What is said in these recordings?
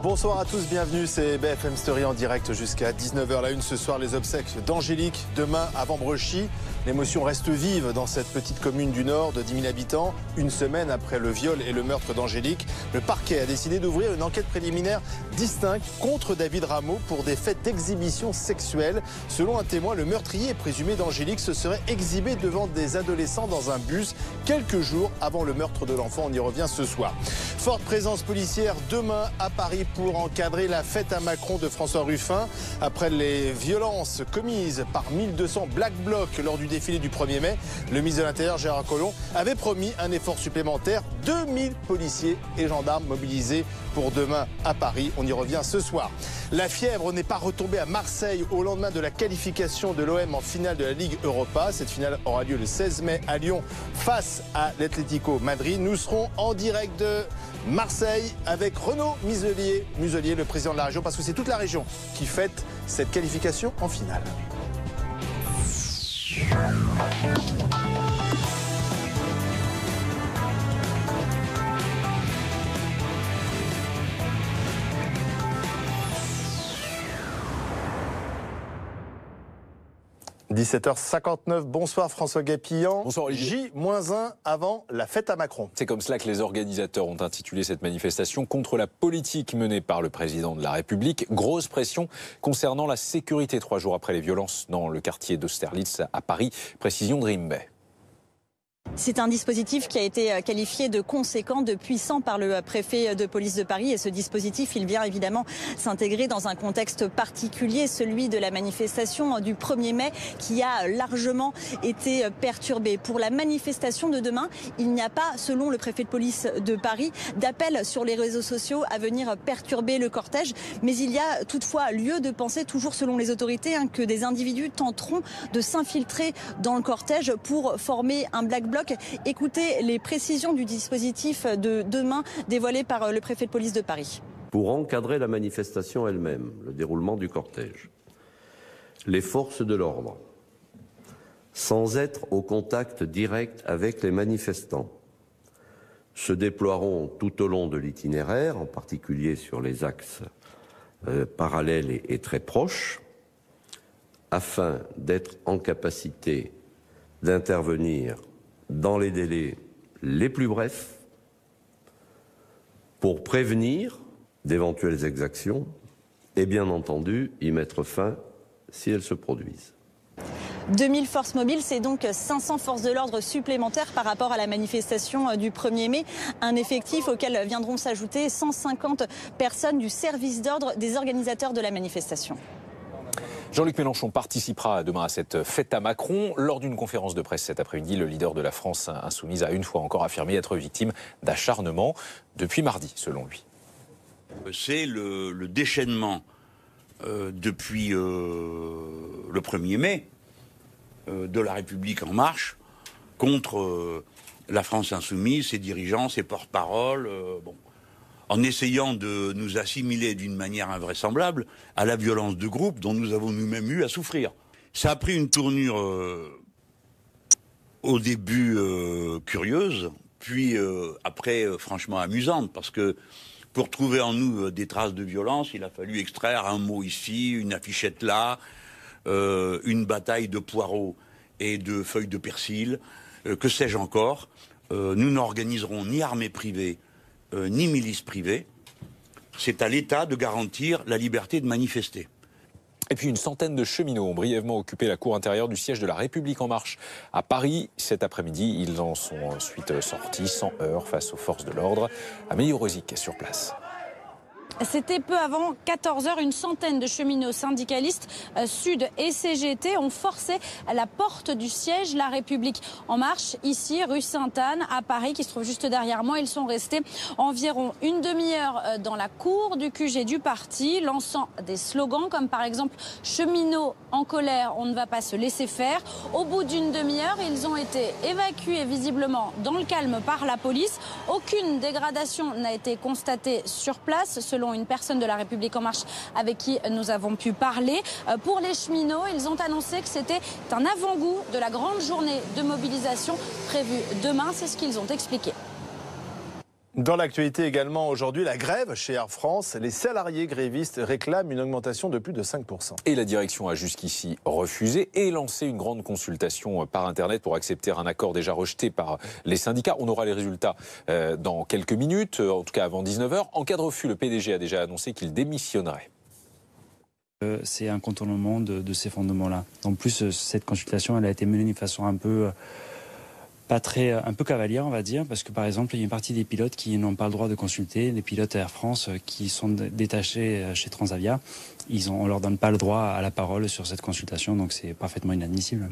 Bonsoir à tous, bienvenue, c'est BFM Story en direct jusqu'à 19h. La une ce soir, les obsèques d'Angélique, demain avant Brechy. L'émotion reste vive dans cette petite commune du Nord de 10 000 habitants. Une semaine après le viol et le meurtre d'Angélique, le parquet a décidé d'ouvrir une enquête préliminaire distincte contre David Rameau pour des faits d'exhibition sexuelle. Selon un témoin, le meurtrier présumé d'Angélique se serait exhibé devant des adolescents dans un bus quelques jours avant le meurtre de l'enfant. On y revient ce soir. Forte présence policière demain à Paris pour encadrer la fête à Macron de François Ruffin. Après les violences commises par 1200 Black Blocs lors du défilé du 1er mai, le ministre de l'Intérieur Gérard Collomb avait promis un effort supplémentaire. 2000 policiers et gendarmes mobilisés pour demain à Paris. On y revient ce soir. La fièvre n'est pas retombée à Marseille au lendemain de la qualification de l'OM en finale de la Ligue Europa. Cette finale aura lieu le 16 mai à Lyon face à l'Atlético Madrid. Nous serons en direct de Marseille avec Renaud Muselier, le président de la région, parce que c'est toute la région qui fête cette qualification en finale. 17h59, bonsoir François Gapillan. Bonsoir Olivier. J-1 avant la fête à Macron. C'est comme cela que les organisateurs ont intitulé cette manifestation contre la politique menée par le président de la République. Grosse pression concernant la sécurité 3 jours après les violences dans le quartier d'Austerlitz à Paris. Précision de Rimbey. C'est un dispositif qui a été qualifié de conséquent, de puissant par le préfet de police de Paris. Et ce dispositif, il vient évidemment s'intégrer dans un contexte particulier, celui de la manifestation du 1er mai, qui a largement été perturbée. Pour la manifestation de demain, il n'y a pas, selon le préfet de police de Paris, d'appel sur les réseaux sociaux à venir perturber le cortège. Mais il y a toutefois lieu de penser, toujours selon les autorités, que des individus tenteront de s'infiltrer dans le cortège pour former un black bloc. Écoutez les précisions du dispositif de demain dévoilé par le préfet de police de Paris. Pour encadrer la manifestation elle-même, le déroulement du cortège, les forces de l'ordre, sans être au contact direct avec les manifestants, se déploieront tout au long de l'itinéraire, en particulier sur les axes parallèles et très proches, afin d'être en capacité d'intervenir dans les délais les plus brefs pour prévenir d'éventuelles exactions et bien entendu y mettre fin si elles se produisent. 2000 forces mobiles, c'est donc 500 forces de l'ordre supplémentaires par rapport à la manifestation du 1er mai. Un effectif auquel viendront s'ajouter 150 personnes du service d'ordre des organisateurs de la manifestation. Jean-Luc Mélenchon participera demain à cette fête à Macron. Lors d'une conférence de presse cet après-midi, le leader de la France insoumise a une fois encore affirmé être victime d'acharnement depuis mardi, selon lui. C'est le déchaînement depuis le 1er mai de la République en marche contre la France insoumise, ses dirigeants, ses porte-paroles, en essayant de nous assimiler d'une manière invraisemblable à la violence de groupe dont nous avons nous-mêmes eu à souffrir. Ça a pris une tournure au début curieuse, puis après franchement amusante, parce que pour trouver en nous des traces de violence, il a fallu extraire un mot ici, une affichette là, une bataille de poireaux et de feuilles de persil, que sais-je encore. Nous n'organiserons ni armée privée, ni milice privée. C'est à l'État de garantir la liberté de manifester. Et puis une centaine de cheminots ont brièvement occupé la cour intérieure du siège de la République En Marche à Paris. Cet après-midi, ils en sont ensuite sortis sans heurts face aux forces de l'ordre. Amélie Rosic est sur place. C'était peu avant 14h, une centaine de cheminots syndicalistes Sud et CGT ont forcé la porte du siège La République En Marche, ici, rue Sainte-Anne, à Paris, qui se trouve juste derrière moi. Ils sont restés environ une demi-heure dans la cour du QG du parti, lançant des slogans comme par exemple « Cheminots en colère, on ne va pas se laisser faire ». Au bout d'une demi-heure, ils ont été évacués visiblement dans le calme par la police. Aucune dégradation n'a été constatée sur place, selon une personne de la République En Marche avec qui nous avons pu parler. Pour les cheminots, ils ont annoncé que c'était un avant-goût de la grande journée de mobilisation prévue demain. C'est ce qu'ils ont expliqué. Dans l'actualité également aujourd'hui, la grève chez Air France. Les salariés grévistes réclament une augmentation de plus de 5%. Et la direction a jusqu'ici refusé et lancé une grande consultation par Internet pour accepter un accord déjà rejeté par les syndicats. On aura les résultats dans quelques minutes, en tout cas avant 19h. En cas de refus, le PDG a déjà annoncé qu'il démissionnerait. C'est un contournement de ces fondements-là. En plus, cette consultation, elle a été menée d'une façon un peu cavalière, on va dire, parce que par exemple, il y a une partie des pilotes qui n'ont pas le droit de consulter. Les pilotes Air France qui sont détachés chez Transavia, on leur donne pas le droit à la parole sur cette consultation, donc c'est parfaitement inadmissible.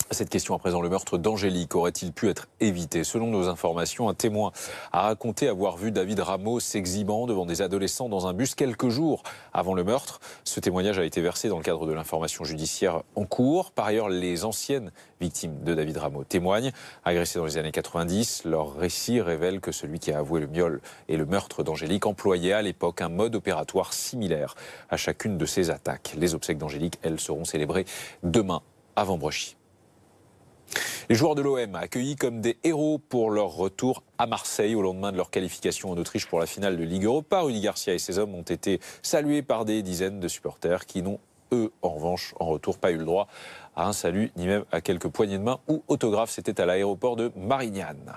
Cette question à présent, le meurtre d'Angélique aurait-il pu être évité? Selon nos informations, un témoin a raconté avoir vu David Rameau s'exhibant devant des adolescents dans un bus quelques jours avant le meurtre. Ce témoignage a été versé dans le cadre de l'information judiciaire en cours. Par ailleurs, les anciennes victimes de David Rameau témoignent. Agressées dans les années 90, leur récit révèle que celui qui a avoué le viol et le meurtre d'Angélique employait à l'époque un mode opératoire similaire à chacune de ces attaques. Les obsèques d'Angélique, elles, seront célébrées demain à Vambrechy. Les joueurs de l'OM accueillis comme des héros pour leur retour à Marseille au lendemain de leur qualification en Autriche pour la finale de Ligue Europa. Rudy Garcia et ses hommes ont été salués par des dizaines de supporters qui n'ont, eux, en revanche, en retour, pas eu le droit à un salut, ni même à quelques poignées de main ou autographes. C'était à l'aéroport de Marignane.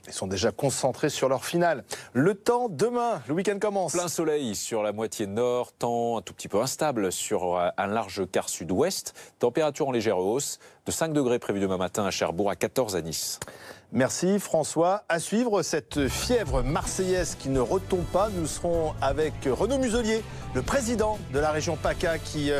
Ils sont déjà concentrés sur leur finale. Le temps demain, le week-end commence. Plein soleil sur la moitié nord, temps un tout petit peu instable sur un large quart sud-ouest. Température en légère hausse, de 5 degrés prévu demain matin à Cherbourg, à 14 à Nice. Merci François. À suivre cette fièvre marseillaise qui ne retombe pas. Nous serons avec Renaud Muselier, le président de la région PACA qui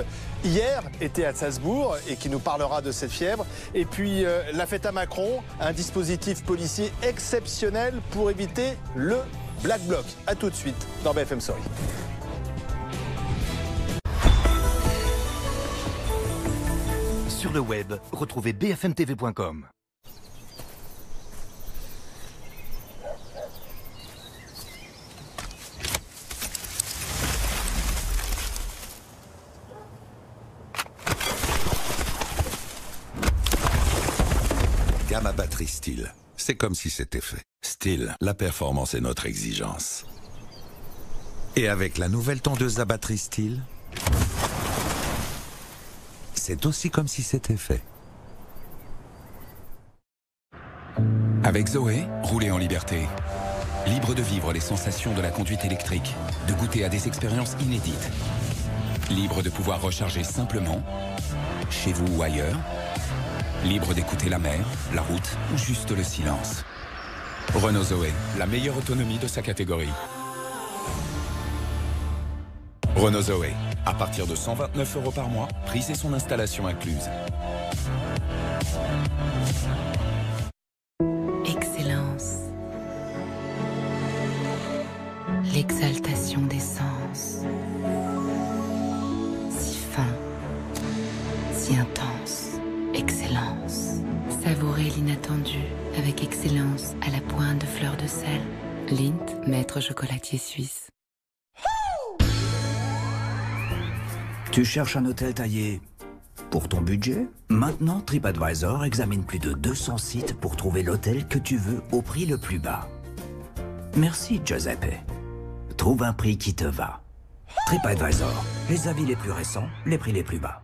hier était à Salzbourg et qui nous parlera de cette fièvre. Et puis la fête à Macron, un dispositif policier exceptionnel pour éviter le Black Bloc. A tout de suite dans BFM Story. Sur le web, retrouvez bfmtv.com. Gamme à batterie Steel. C'est comme si c'était fait. Steel, la performance est notre exigence. Et avec la nouvelle tondeuse à batterie Steel, c'est aussi comme si c'était fait. Avec Zoé, roulez en liberté. Libre de vivre les sensations de la conduite électrique, de goûter à des expériences inédites. Libre de pouvoir recharger simplement, chez vous ou ailleurs. Libre d'écouter la mer, la route ou juste le silence. Renault Zoé, la meilleure autonomie de sa catégorie. Renault Zoé, à partir de 129 € par mois, prix et son installation incluse. Excellence. L'exaltation des sens. Si fin, si intense. Excellence. Savourez l'inattendu avec excellence à la pointe de fleur de sel. Lindt, maître chocolatier suisse. Tu cherches un hôtel taillé pour ton budget? Maintenant, TripAdvisor examine plus de 200 sites pour trouver l'hôtel que tu veux au prix le plus bas. Merci, Giuseppe. Trouve un prix qui te va. TripAdvisor, les avis les plus récents, les prix les plus bas.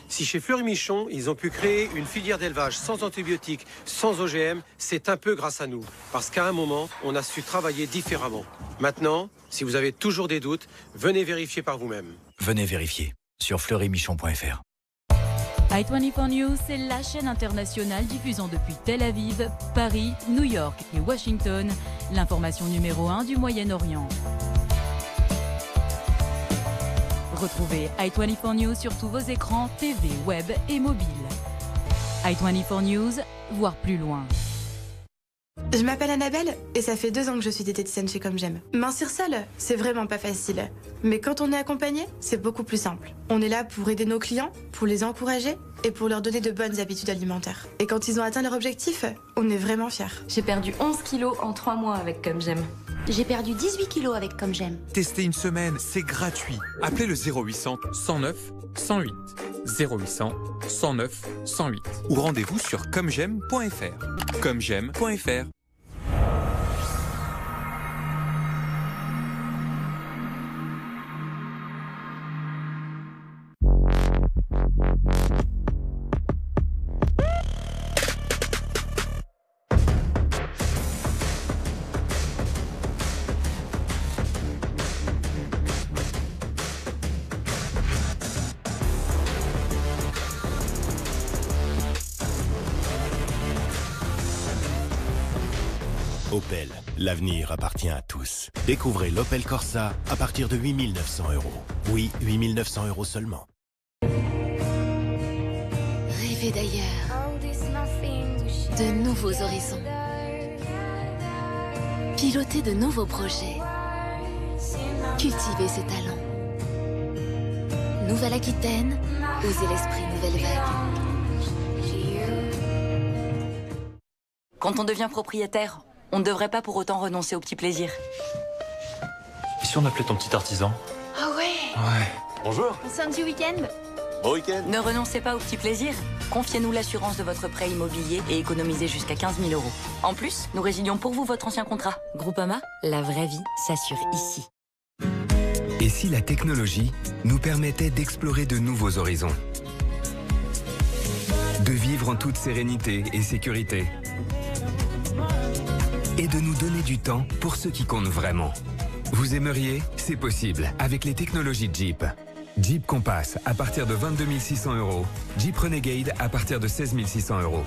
Si chez Fleury Michon, ils ont pu créer une filière d'élevage sans antibiotiques, sans OGM, c'est un peu grâce à nous. Parce qu'à un moment, on a su travailler différemment. Maintenant, si vous avez toujours des doutes, venez vérifier par vous-même. Venez vérifier sur fleurymichon.fr. i24 News, c'est la chaîne internationale diffusant depuis Tel Aviv, Paris, New York et Washington, l'information numéro 1 du Moyen-Orient. Retrouvez i24 News sur tous vos écrans, TV, web et mobile. i24 News, voir plus loin. Je m'appelle Annabelle et ça fait 2 ans que je suis diététicienne chez Comme J'aime. Mincir seule, c'est vraiment pas facile. Mais quand on est accompagné, c'est beaucoup plus simple. On est là pour aider nos clients, pour les encourager et pour leur donner de bonnes habitudes alimentaires. Et quand ils ont atteint leur objectif, on est vraiment fiers. J'ai perdu 11 kilos en 3 mois avec Comme J'aime. J'ai perdu 18 kilos avec Comme J'aime. Testez une semaine, c'est gratuit. Appelez le 0800 109 108. 0800 109 108. Ou rendez-vous sur commej'aime.fr. commej'aime.fr. Opel, l'avenir appartient à tous. Découvrez l'Opel Corsa à partir de 8 900 €. Oui, 8 900 € seulement. Rêver d'ailleurs, de nouveaux horizons, piloter de nouveaux projets, cultiver ses talents. Nouvelle-Aquitaine, osez l'esprit nouvelle vague. Quand on devient propriétaire, on ne devrait pas pour autant renoncer aux petits plaisirs. Et si on appelait ton petit artisan? Ah ouais. Ouais. Bonjour. On s'en dit week-end? Bon week-end. Ne renoncez pas aux petits plaisirs. Confiez-nous l'assurance de votre prêt immobilier et économisez jusqu'à 15 000 €. En plus, nous résilions pour vous votre ancien contrat. Groupama, la vraie vie s'assure ici. Et si la technologie nous permettait d'explorer de nouveaux horizons? De vivre en toute sérénité et sécurité? Et de nous donner du temps pour ceux qui comptent vraiment. Vous aimeriez? C'est possible avec les technologies Jeep. Jeep Compass à partir de 22 600 €. Jeep Renegade à partir de 16 600 €.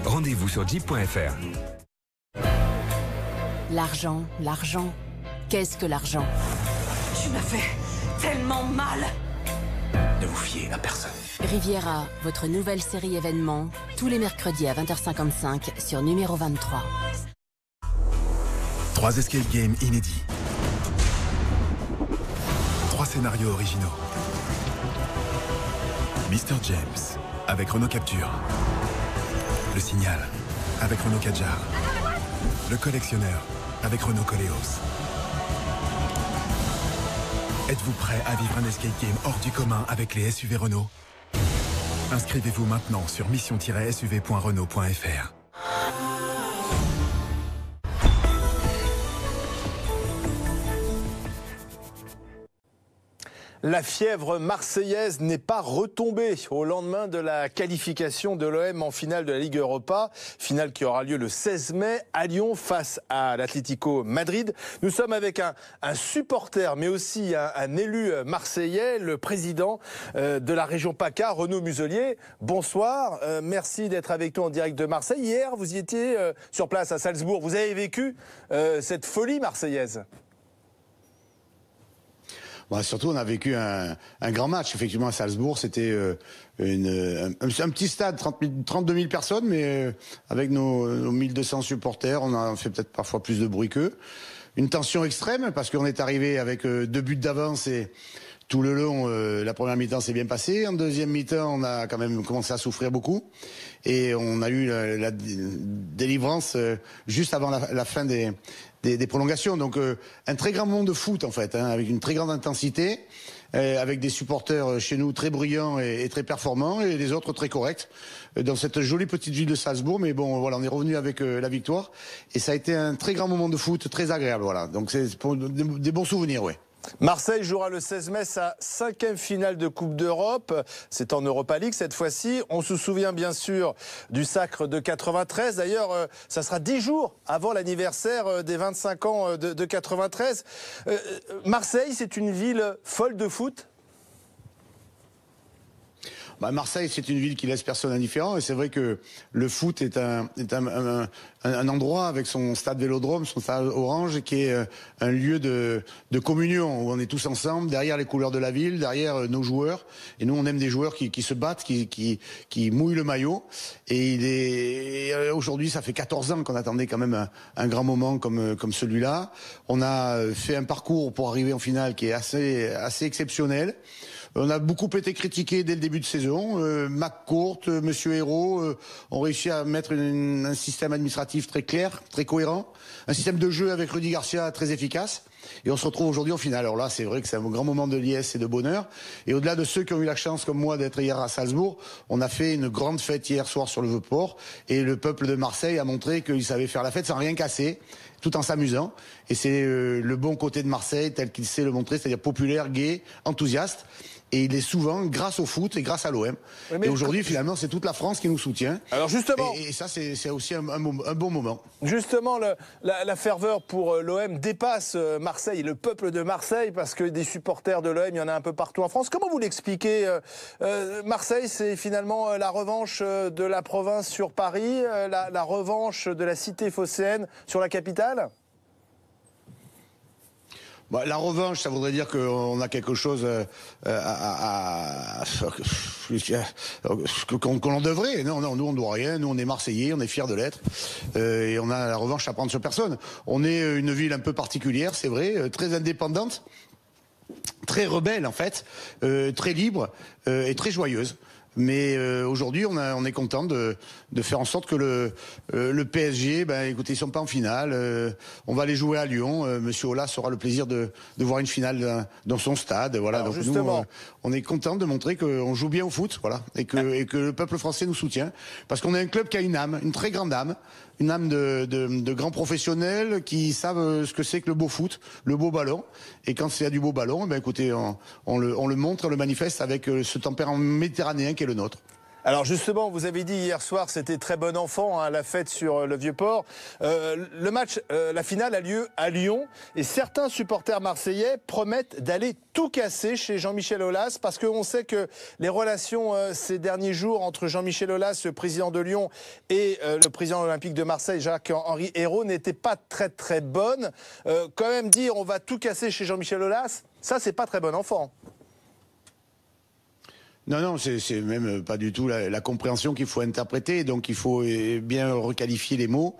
Rendez-vous sur jeep.fr. L'argent, l'argent. Qu'est-ce que l'argent? Tu m'as fait tellement mal. Ne vous fiez à personne. Riviera, votre nouvelle série événement, tous les mercredis à 20h55 sur numéro 23. 3 escape games inédits. 3 scénarios originaux. Mr. James, avec Renault Capture. Le Signal, avec Renault Kadjar. Le Collectionneur, avec Renault Koleos. Êtes-vous prêt à vivre un escape game hors du commun avec les SUV Renault? Inscrivez-vous maintenant sur mission-suv.renault.fr. La fièvre marseillaise n'est pas retombée au lendemain de la qualification de l'OM en finale de la Ligue Europa, finale qui aura lieu le 16 mai à Lyon face à l'Atlético Madrid. Nous sommes avec un supporter mais aussi un élu marseillais, le président de la région PACA, Renaud Muselier. Bonsoir, merci d'être avec nous en direct de Marseille. Hier, vous y étiez sur place à Salzbourg. Vous avez vécu cette folie marseillaise? Bon, surtout, on a vécu un grand match. Effectivement, à Salzbourg, c'était un petit stade, 32 000 personnes, mais avec nos 1200 supporters, on a fait peut-être parfois plus de bruit qu'eux. Une tension extrême, parce qu'on est arrivé avec 2 buts d'avance et tout le long, la première mi-temps s'est bien passée. En deuxième mi-temps, on a quand même commencé à souffrir beaucoup. Et on a eu la délivrance juste avant la fin des prolongations. Donc un très grand monde de foot en fait, hein, avec une très grande intensité, avec des supporters chez nous très bruyants et très performants, et les autres très corrects, dans cette jolie petite ville de Salzbourg. Mais bon, voilà, on est revenu avec la victoire, et ça a été un très grand moment de foot, très agréable. Voilà, donc c'est pour des bons souvenirs, ouais. Marseille jouera le 16 mai sa 5e finale de Coupe d'Europe. C'est en Europa League cette fois-ci. On se souvient bien sûr du sacre de 93. D'ailleurs, ça sera 10 jours avant l'anniversaire des 25 ans de 93. Marseille, c'est une ville folle de foot? Marseille, c'est une ville qui laisse personne indifférent, et c'est vrai que le foot est un endroit avec son stade Vélodrome, son stade Orange, qui est un lieu de communion, où on est tous ensemble, derrière les couleurs de la ville, derrière nos joueurs. Et nous, on aime des joueurs qui se battent, qui mouillent le maillot. Et aujourd'hui, ça fait 14 ans qu'on attendait quand même un grand moment comme celui-là. On a fait un parcours pour arriver en finale qui est assez exceptionnel. On a beaucoup été critiqués dès le début de saison. McCourt, Monsieur Hérault ont réussi à mettre un système administratif très clair, très cohérent, un système de jeu avec Rudy Garcia très efficace. Et on se retrouve aujourd'hui en finale. Alors là, c'est vrai que c'est un grand moment de liesse et de bonheur. Et au-delà de ceux qui ont eu la chance, comme moi, d'être hier à Salzbourg, on a fait une grande fête hier soir sur le Vieux-Port. Et le peuple de Marseille a montré qu'il savait faire la fête sans rien casser, tout en s'amusant. Et c'est le bon côté de Marseille, tel qu'il sait le montrer, c'est-à-dire populaire, gai, enthousiaste. et il est souvent grâce au foot et grâce à l'OM. Et aujourd'hui, finalement, c'est toute la France qui nous soutient. Alors justement, et ça, c'est aussi un bon moment. Justement, la ferveur pour l'OM dépasse Marseille et le peuple de Marseille, parce que des supporters de l'OM, il y en a un peu partout en France. Comment vous l'expliquez? Marseille, c'est finalement la revanche de la province sur Paris, la revanche de la cité phocéenne sur la capitale? Bah, la revanche, ça voudrait dire qu'on a quelque chose qu'on en devrait. Non, nous on doit rien. Nous on est Marseillais, on est fiers de l'être, et on a la revanche à prendre sur personne. On est une ville un peu particulière, c'est vrai, très indépendante, très rebelle en fait, très libre et très joyeuse. Mais aujourd'hui, on est content de faire en sorte que le PSG, écoutez, ils sont pas en finale. On va aller jouer à Lyon. Monsieur Aulas aura le plaisir de voir une finale dans son stade. Voilà. Alors donc justement, nous, on est content de montrer qu'on joue bien au foot, voilà, et que le peuple français nous soutient, parce qu'on est un club qui a une âme, une très grande âme. Une âme de grands professionnels qui savent ce que c'est que le beau foot, le beau ballon. Et quand il y a du beau ballon, écoutez, on le montre, on le manifeste avec ce tempérament méditerranéen qui est le nôtre. Alors justement, vous avez dit hier soir, c'était très bon enfant, la fête sur le Vieux-Port. Le match, la finale a lieu à Lyon, et certains supporters marseillais promettent d'aller tout casser chez Jean-Michel Aulas, parce qu'on sait que les relations ces derniers jours entre Jean-Michel Aulas, le président de Lyon, et le président olympique de Marseille, Jacques-Henri Hérault, n'étaient pas très bonnes. Quand même dire on va tout casser chez Jean-Michel Aulas, ça c'est pas très bon enfant. Non, c'est même pas du tout la compréhension qu'il faut interpréter. Donc il faut bien requalifier les mots.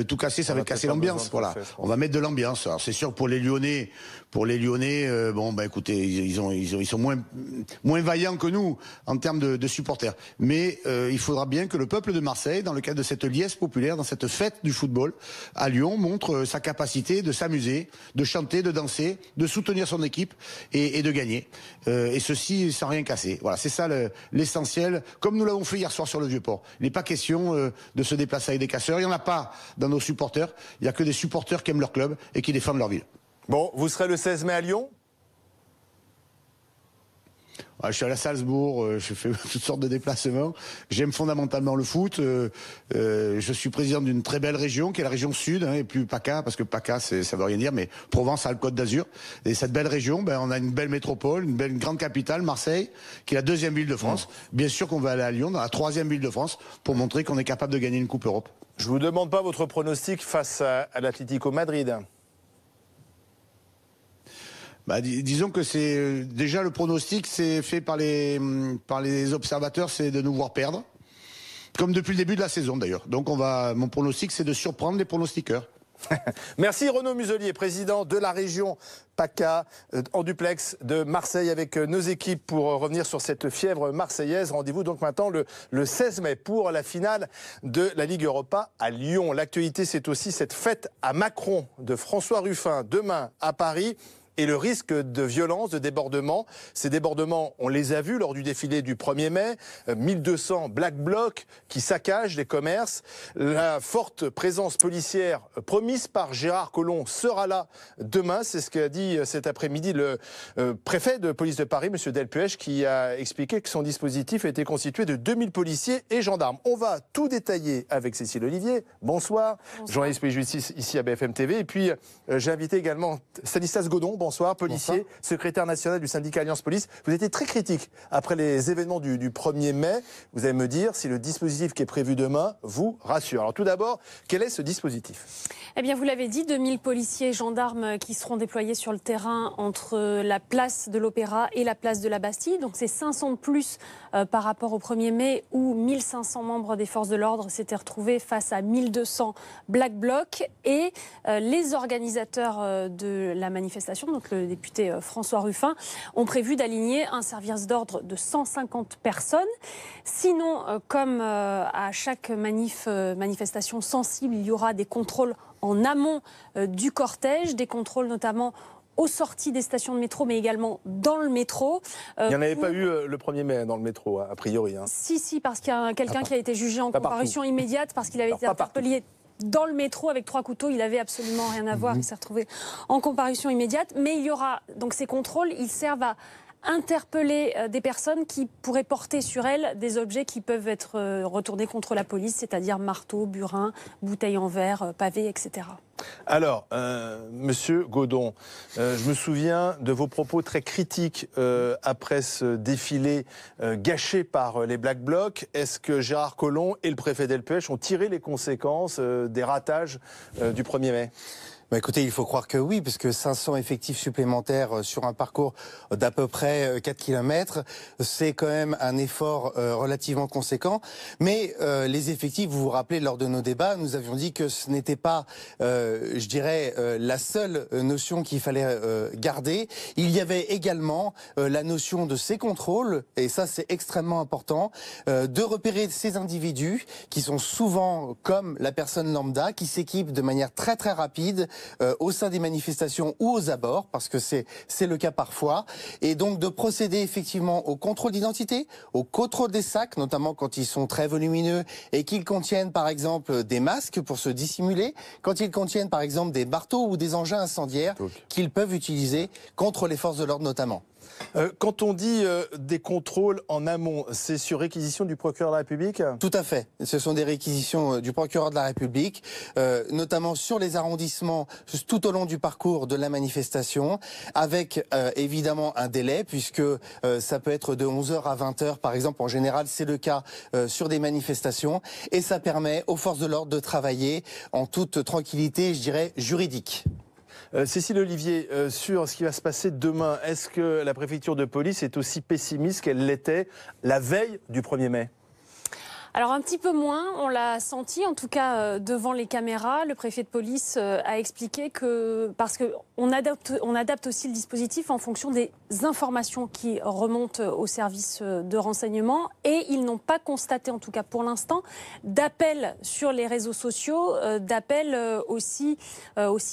Tout casser, ça va casser l'ambiance. Voilà. On va mettre de l'ambiance. Alors c'est sûr que pour les Lyonnais, écoutez, ils sont moins vaillants que nous en termes de supporters. Mais il faudra bien que le peuple de Marseille, dans le cadre de cette liesse populaire, dans cette fête du football à Lyon, montre sa capacité de s'amuser, de chanter, de danser, de soutenir son équipe et de gagner. Et ceci sans rien casser. Voilà. C'est ça l'essentiel, comme nous l'avons fait hier soir sur le Vieux-Port. Il n'est pas question de se déplacer avec des casseurs. Il n'y en a pas dans nos supporters. Il n'y a que des supporters qui aiment leur club et qui défendent leur ville. Bon, vous serez le 16 mai à Lyon ? Je suis à la Salzbourg, je fais toutes sortes de déplacements. J'aime fondamentalement le foot. Je suis président d'une très belle région, qui est la région Sud, et plus PACA, parce que PACA, ça veut rien dire, mais Provence-Alpes-Côte d'Azur. Et cette belle région, on a une belle métropole, une grande capitale, Marseille, qui est la 2e ville de France. Bien sûr qu'on va aller à Lyon, dans la 3e ville de France, pour montrer qu'on est capable de gagner une Coupe Europe. Je vous demande pas votre pronostic face à l'Atlético Madrid. Disons que c'est déjà le pronostic, c'est fait par les observateurs, c'est de nous voir perdre, comme depuis le début de la saison d'ailleurs. Donc mon pronostic, c'est de surprendre les pronostiqueurs. Merci Renaud Muselier, président de la région PACA, en duplex de Marseille avec nos équipes pour revenir sur cette fièvre marseillaise. Rendez-vous donc maintenant le 16 mai pour la finale de la Ligue Europa à Lyon. L'actualité, c'est aussi cette fête à Macron de François Ruffin demain à Paris. Et le risque de violence, de débordement. Ces débordements, on les a vus lors du défilé du 1er mai. 1200 Black Blocs qui saccagent les commerces. La forte présence policière promise par Gérard Collomb sera là demain. C'est ce qu'a dit cet après-midi le préfet de police de Paris, M. Delpuech, qui a expliqué que son dispositif était constitué de 2000 policiers et gendarmes. On va tout détailler avec Cécile Olivier. Bonsoir. Journaliste police ici à BFM TV. Et puis, j'ai invité également Stanislas Godon. Bonsoir, policier, bonsoir. Secrétaire national du syndicat Alliance Police. Vous étiez très critique après les événements du 1er mai. Vous allez me dire si le dispositif qui est prévu demain vous rassure. Alors tout d'abord, quel est ce dispositif ? Eh bien, vous l'avez dit, 2000 policiers et gendarmes qui seront déployés sur le terrain entre la place de l'Opéra et la place de la Bastille. Donc c'est 500 de plus par rapport au 1er mai où 1500 membres des forces de l'ordre s'étaient retrouvés face à 1200 Black Blocs. Et les organisateurs de la manifestation, donc le député François Ruffin, ont prévu d'aligner un service d'ordre de 150 personnes. Sinon, comme à chaque manifestation sensible, il y aura des contrôles en amont du cortège, des contrôles notamment aux sorties des stations de métro, mais également dans le métro. Il n'y en avait pas eu le 1er mai dans le métro, a priori. Si, parce qu'il y a quelqu'un qui a été jugé en comparution immédiate parce qu'il avait été interpellé dans le métro avec 3 couteaux. Il n'avait absolument rien à voir. Il s'est retrouvé en comparution immédiate. Mais il y aura donc ces contrôles. Ils servent à interpeller des personnes qui pourraient porter sur elles des objets qui peuvent être retournés contre la police, c'est-à-dire marteau, burin, bouteilles en verre, pavés, etc. Alors, Monsieur Godon, je me souviens de vos propos très critiques après ce défilé gâché par les Black Blocs. Est-ce que Gérard Collomb et le préfet Delpech ont tiré les conséquences des ratages du 1er mai ? Bah écoutez, il faut croire que oui, parce que 500 effectifs supplémentaires sur un parcours d'à peu près 4 km, c'est quand même un effort relativement conséquent. Mais les effectifs, vous vous rappelez, lors de nos débats, nous avions dit que ce n'était pas, je dirais, la seule notion qu'il fallait garder. Il y avait également la notion de ces contrôles, et ça c'est extrêmement important, de repérer ces individus qui sont souvent comme la personne lambda, qui s'équipent de manière très très rapide au sein des manifestations ou aux abords, parce que c'est le cas parfois, et donc de procéder effectivement au contrôle d'identité, au contrôle des sacs, notamment quand ils sont très volumineux et qu'ils contiennent par exemple des masques pour se dissimuler, quand ils contiennent par exemple des marteaux ou des engins incendiaires qu'ils peuvent utiliser contre les forces de l'ordre notamment. Quand on dit des contrôles en amont, c'est sur réquisition du procureur de la République ? Tout à fait. Ce sont des réquisitions du procureur de la République, notamment sur les arrondissements tout au long du parcours de la manifestation, avec évidemment un délai, puisque ça peut être de 11h à 20h, par exemple. En général, c'est le cas sur des manifestations. Et ça permet aux forces de l'ordre de travailler en toute tranquillité, je dirais, juridique. Cécile Olivier, sur ce qui va se passer demain, est-ce que la préfecture de police est aussi pessimiste qu'elle l'était la veille du 1er mai ? Alors un petit peu moins, on l'a senti, en tout cas devant les caméras. Le préfet de police a expliqué que, parce qu'on adapte aussi le dispositif en fonction des informations qui remontent au service de renseignement, et ils n'ont pas constaté, en tout cas pour l'instant, d'appels sur les réseaux sociaux, d'appels aussi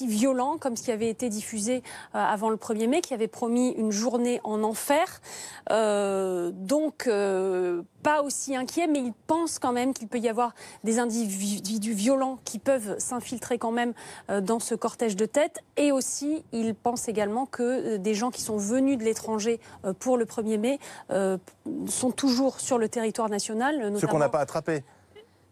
violents comme ce qui avait été diffusé avant le 1er mai, qui avait promis une journée en enfer. Donc pas aussi inquiet, mais ils pensent quand même qu'il peut y avoir des individus violents qui peuvent s'infiltrer quand même dans ce cortège de tête. Et aussi, ils pensent également que des gens qui sont venus de l'étranger pour le 1er mai sont toujours sur le territoire national. Notamment... Ceux qu'on n'a pas attrapés.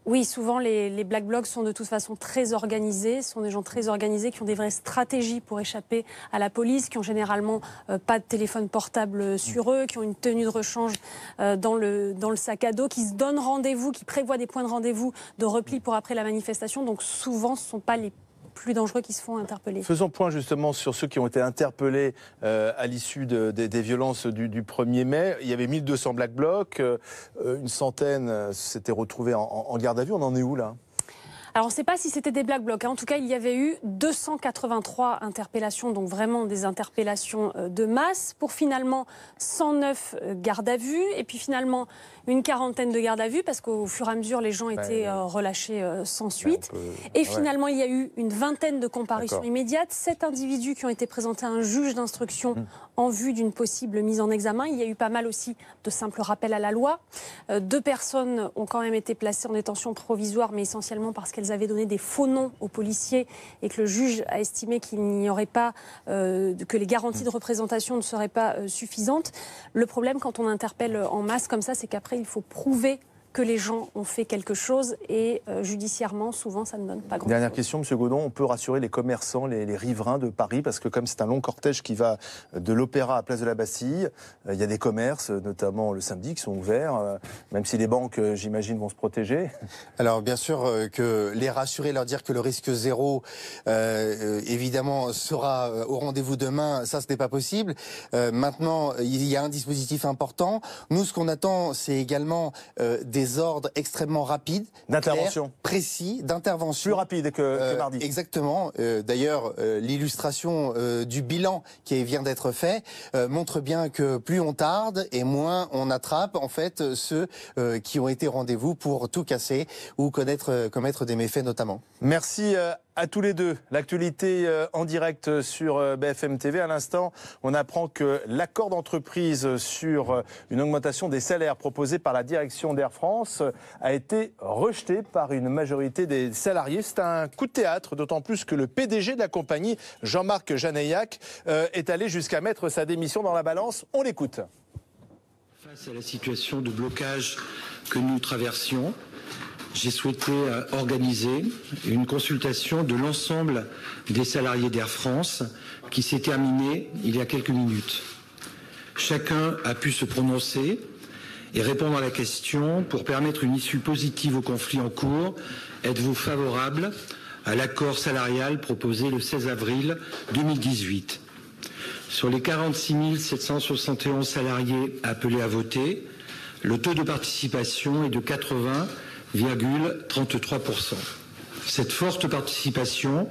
Oui, souvent les Black Blocs sont de toute façon très organisés, sont des gens très organisés qui ont des vraies stratégies pour échapper à la police, qui ont généralement pas de téléphone portable sur eux, qui ont une tenue de rechange dans le sac à dos, qui se donnent rendez-vous, qui prévoient des points de rendez-vous de repli pour après la manifestation. Donc souvent, ce ne sont pas les plus dangereux qui se font interpeller. Faisons point justement sur ceux qui ont été interpellés à l'issue des violences du 1er mai. Il y avait 1200 Black Blocs, une centaine s'étaient retrouvés en garde à vue. On en est où là ? Alors on ne sait pas si c'était des Black Blocs. En tout cas, il y avait eu 283 interpellations, donc vraiment des interpellations de masse, pour finalement 109 gardes à vue, et puis finalement une quarantaine de gardes à vue, parce qu'au fur et à mesure, les gens étaient relâchés sans suite. Et finalement, il y a eu une vingtaine de comparutions immédiates, 7 individus qui ont été présentés à un juge d'instruction en vue d'une possible mise en examen. Il y a eu pas mal aussi de simples rappels à la loi. 2 personnes ont quand même été placées en détention provisoire, mais essentiellement parce qu'elles avaient donné des faux noms aux policiers et que le juge a estimé qu'il n'y aurait pas, que les garanties de représentation ne seraient pas suffisantes. Le problème quand on interpelle en masse comme ça, c'est qu'après il faut prouver que les gens ont fait quelque chose, et judiciairement, souvent, ça ne donne pas grand-chose. Dernière question, M. Godon, on peut rassurer les commerçants, les riverains de Paris, parce que comme c'est un long cortège qui va de l'Opéra à Place de la Bastille, il y a des commerces, notamment le samedi, qui sont ouverts, même si les banques, j'imagine, vont se protéger. Alors bien sûr que les rassurer, leur dire que le risque zéro, évidemment, sera au rendez-vous demain, ça ce n'est pas possible. Maintenant, il y a un dispositif important. Nous, ce qu'on attend, c'est également des ordres extrêmement rapides, d'intervention, précis, d'intervention. Plus rapide que mardi. Exactement. D'ailleurs, l'illustration du bilan qui vient d'être fait montre bien que plus on tarde et moins on attrape en fait ceux qui ont été au rendez-vous pour tout casser ou commettre des méfaits notamment. Merci à tous les deux. L'actualité en direct sur BFM TV. À l'instant, on apprend que l'accord d'entreprise sur une augmentation des salaires proposé par la direction d'Air France a été rejeté par une majorité des salariés. C'est un coup de théâtre, d'autant plus que le PDG de la compagnie, Jean-Marc Janeillac, est allé jusqu'à mettre sa démission dans la balance. On l'écoute. Face à la situation de blocage que nous traversions, j'ai souhaité organiser une consultation de l'ensemble des salariés d'Air France qui s'est terminée il y a quelques minutes. Chacun a pu se prononcer et répondre à la question pour permettre une issue positive au conflit en cours. Êtes-vous favorable à l'accord salarial proposé le 16 avril 2018 ? Sur les 46 771 salariés appelés à voter, le taux de participation est de 80,33%. Cette forte participation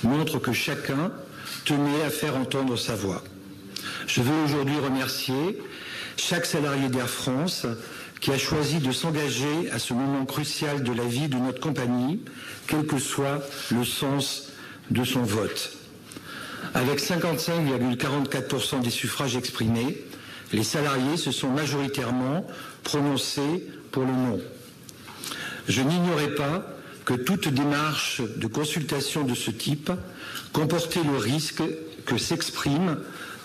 montre que chacun tenait à faire entendre sa voix. Je veux aujourd'hui remercier chaque salarié d'Air France qui a choisi de s'engager à ce moment crucial de la vie de notre compagnie, quel que soit le sens de son vote. Avec 55,44% des suffrages exprimés, les salariés se sont majoritairement prononcés pour le non. Je n'ignorais pas que toute démarche de consultation de ce type comportait le risque que s'expriment,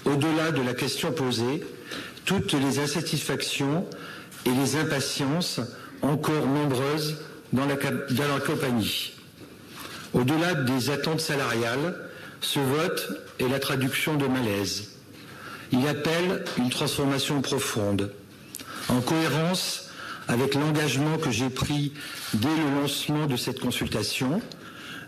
au-delà de la question posée, toutes les insatisfactions et les impatiences encore nombreuses dans la compagnie. Au-delà des attentes salariales, ce vote est la traduction de malaise. Il appelle une transformation profonde. En cohérence avec l'engagement que j'ai pris dès le lancement de cette consultation,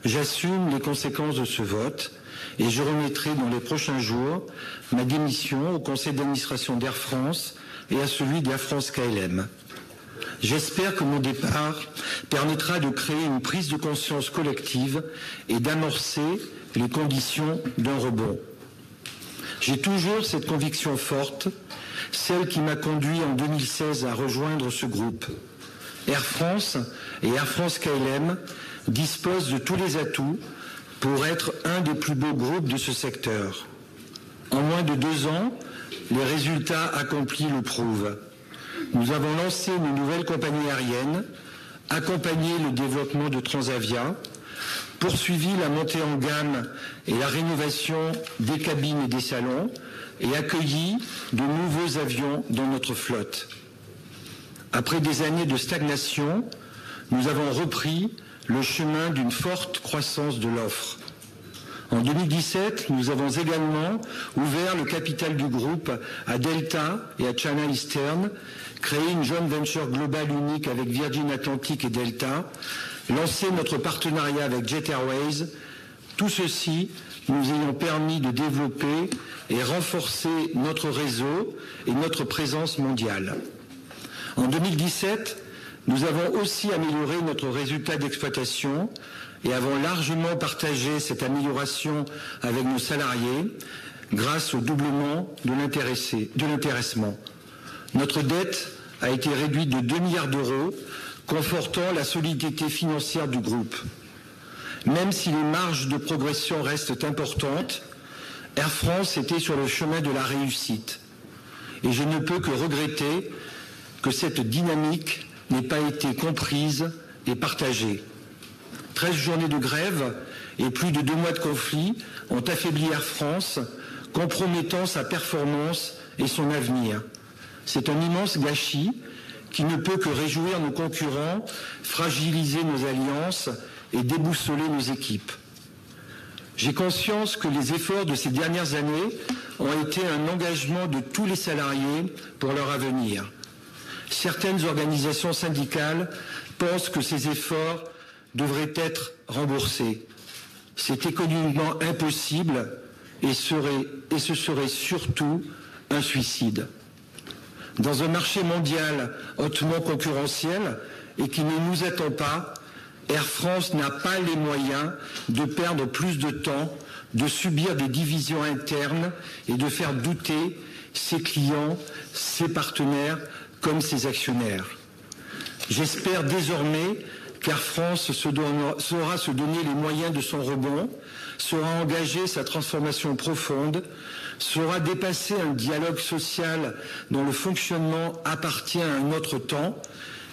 j'assume les conséquences de ce vote et je remettrai dans les prochains jours ma démission au conseil d'administration d'Air France et à celui d'Air France KLM. J'espère que mon départ permettra de créer une prise de conscience collective et d'amorcer les conditions d'un rebond. J'ai toujours cette conviction forte, celle qui m'a conduit en 2016 à rejoindre ce groupe. Air France et Air France KLM disposent de tous les atouts pour être un des plus beaux groupes de ce secteur. En moins de 2 ans, les résultats accomplis le prouvent. Nous avons lancé une nouvelle compagnie aérienne, accompagné le développement de Transavia, poursuivi la montée en gamme et la rénovation des cabines et des salons et accueilli de nouveaux avions dans notre flotte. Après des années de stagnation, nous avons repris le chemin d'une forte croissance de l'offre. En 2017, nous avons également ouvert le capital du groupe à Delta et à China Eastern, créé une joint venture globale unique avec Virgin Atlantic et Delta, lancé notre partenariat avec Jet Airways, tout ceci nous ayant permis de développer et renforcer notre réseau et notre présence mondiale. En 2017, nous avons aussi amélioré notre résultat d'exploitation et avons largement partagé cette amélioration avec nos salariés grâce au doublement de l'intéressement. Notre dette a été réduite de 2 milliards d'euros, confortant la solidité financière du groupe. Même si les marges de progression restent importantes, Air France était sur le chemin de la réussite. Et je ne peux que regretter que cette dynamique n'ait pas été comprise et partagée. 13 journées de grève et plus de 2 mois de conflit ont affaibli Air France, compromettant sa performance et son avenir. C'est un immense gâchis qui ne peut que réjouir nos concurrents, fragiliser nos alliances et déboussoler nos équipes. J'ai conscience que les efforts de ces dernières années ont été un engagement de tous les salariés pour leur avenir. Certaines organisations syndicales pensent que ces efforts devraient être remboursés. C'est économiquement impossible et ce serait surtout un suicide. Dans un marché mondial hautement concurrentiel et qui ne nous attend pas, Air France n'a pas les moyens de perdre plus de temps, de subir des divisions internes et de faire douter ses clients, ses partenaires comme ses actionnaires. J'espère désormais qu'Air France saura se donner les moyens de son rebond, saura engager sa transformation profonde, saura dépasser un dialogue social dont le fonctionnement appartient à un autre temps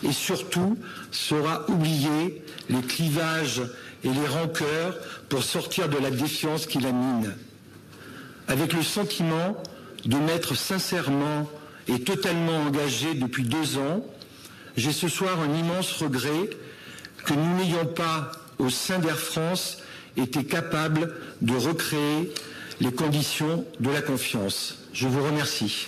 et surtout saura oublier les clivages et les rancœurs pour sortir de la défiance qui la mine. Avec le sentiment de m'être sincèrement et totalement engagé depuis 2 ans, j'ai ce soir un immense regret que nous n'ayons pas, au sein d'Air France, été capables de recréer les conditions de la confiance. Je vous remercie.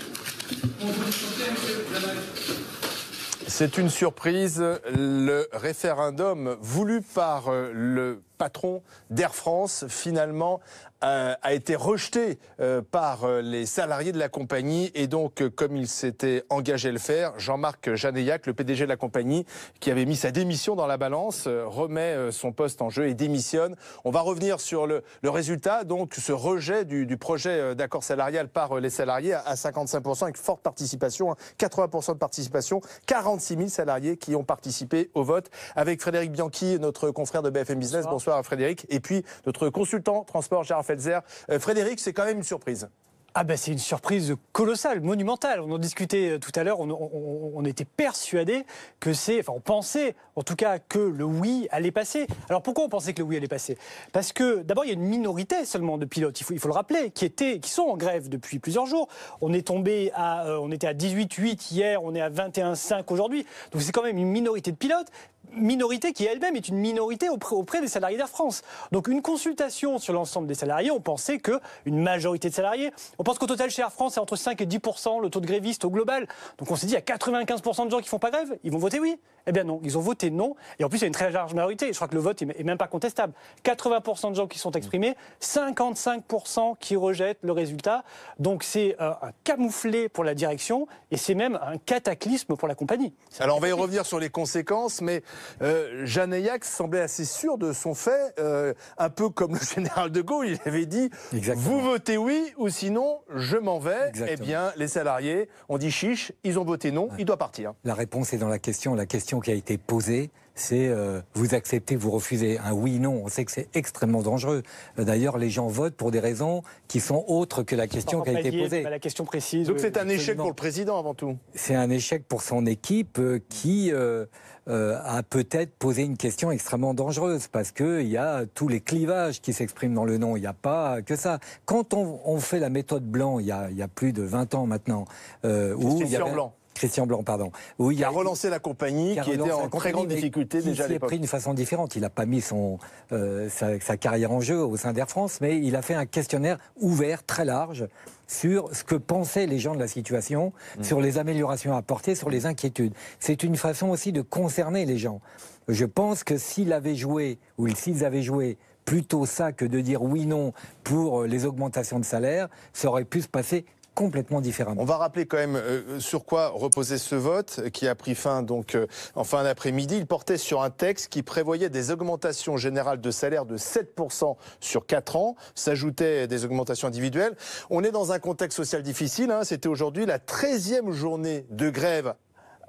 C'est une surprise. Le référendum voulu par le patron d'Air France, finalement, a été rejeté par les salariés de la compagnie. Et donc, comme il s'était engagé à le faire, Jean-Marc Janaillac, le PDG de la compagnie, qui avait mis sa démission dans la balance, remet son poste en jeu et démissionne. On va revenir sur le résultat, donc ce rejet du projet d'accord salarial par les salariés à 55%, avec forte participation, 80% de participation, 46 000 salariés qui ont participé au vote. Avec Frédéric Bianchi, notre confrère de BFM Business. Bonsoir Frédéric. Et puis notre consultant transport Gérard Felzer. Frédéric, c'est quand même une surprise. Ah ben c'est une surprise colossale, monumentale. On en discutait tout à l'heure, on était persuadés que on pensait en tout cas que le oui allait passer. Alors pourquoi on pensait que le oui allait passer? Parce que d'abord il y a une minorité seulement de pilotes, il faut le rappeler, qui sont en grève depuis plusieurs jours. On était à 18,8 hier, on est à 21,5 aujourd'hui. Donc c'est quand même une minorité de pilotes. Minorité qui elle-même est une minorité auprès des salariés d'Air France. Donc une consultation sur l'ensemble des salariés, on pensait qu'une majorité de salariés, on pense qu'au total chez Air France c'est entre 5 et 10% le taux de grévistes au global. Donc on s'est dit il y a 95% de gens qui font pas grève, ils vont voter oui. Eh bien non, ils ont voté non. Et en plus il y a une très large majorité, je crois que le vote est même pas contestable. 80% de gens qui sont exprimés, 55% qui rejettent le résultat. Donc c'est un camouflet pour la direction et c'est même un cataclysme pour la compagnie. Alors on va y revenir sur les conséquences, mais Janaillac semblait assez sûr de son fait, un peu comme le général de Gaulle, il avait dit vous votez oui ou sinon je m'en vais. Eh bien les salariés ont dit chiche, ils ont voté non, il doit partir. La réponse est dans la question qui a été posée. C'est vous acceptez, vous refusez. Un oui-non, on sait que c'est extrêmement dangereux. D'ailleurs, les gens votent pour des raisons qui sont autres que la question qui a été posée. La question précise. Donc c'est un échec pour le président avant tout. C'est un échec pour son équipe qui a peut-être posé une question extrêmement dangereuse parce qu'il y a tous les clivages qui s'expriment dans le non. Il n'y a pas que ça. Quand on fait la méthode Blanc, il y a plus de 20 ans maintenant, Christian Blanc, pardon. Oui, il a relancé la compagnie qui était en très grande difficulté déjà à l'époque. Il s'est pris d'une façon différente. Il n'a pas mis sa carrière en jeu au sein d'Air France, mais il a fait un questionnaire ouvert, très large, sur ce que pensaient les gens de la situation, sur les améliorations à apporter, sur les inquiétudes. C'est une façon aussi de concerner les gens. Je pense que s'ils avaient joué plutôt ça que de dire oui-non pour les augmentations de salaire, ça aurait pu se passer complètement différemment. On va rappeler quand même sur quoi reposait ce vote qui a pris fin donc en fin d'après-midi. Il portait sur un texte qui prévoyait des augmentations générales de salaire de 7% sur 4 ans. S'ajoutaient des augmentations individuelles. On est dans un contexte social difficile. C'était aujourd'hui la 13e journée de grève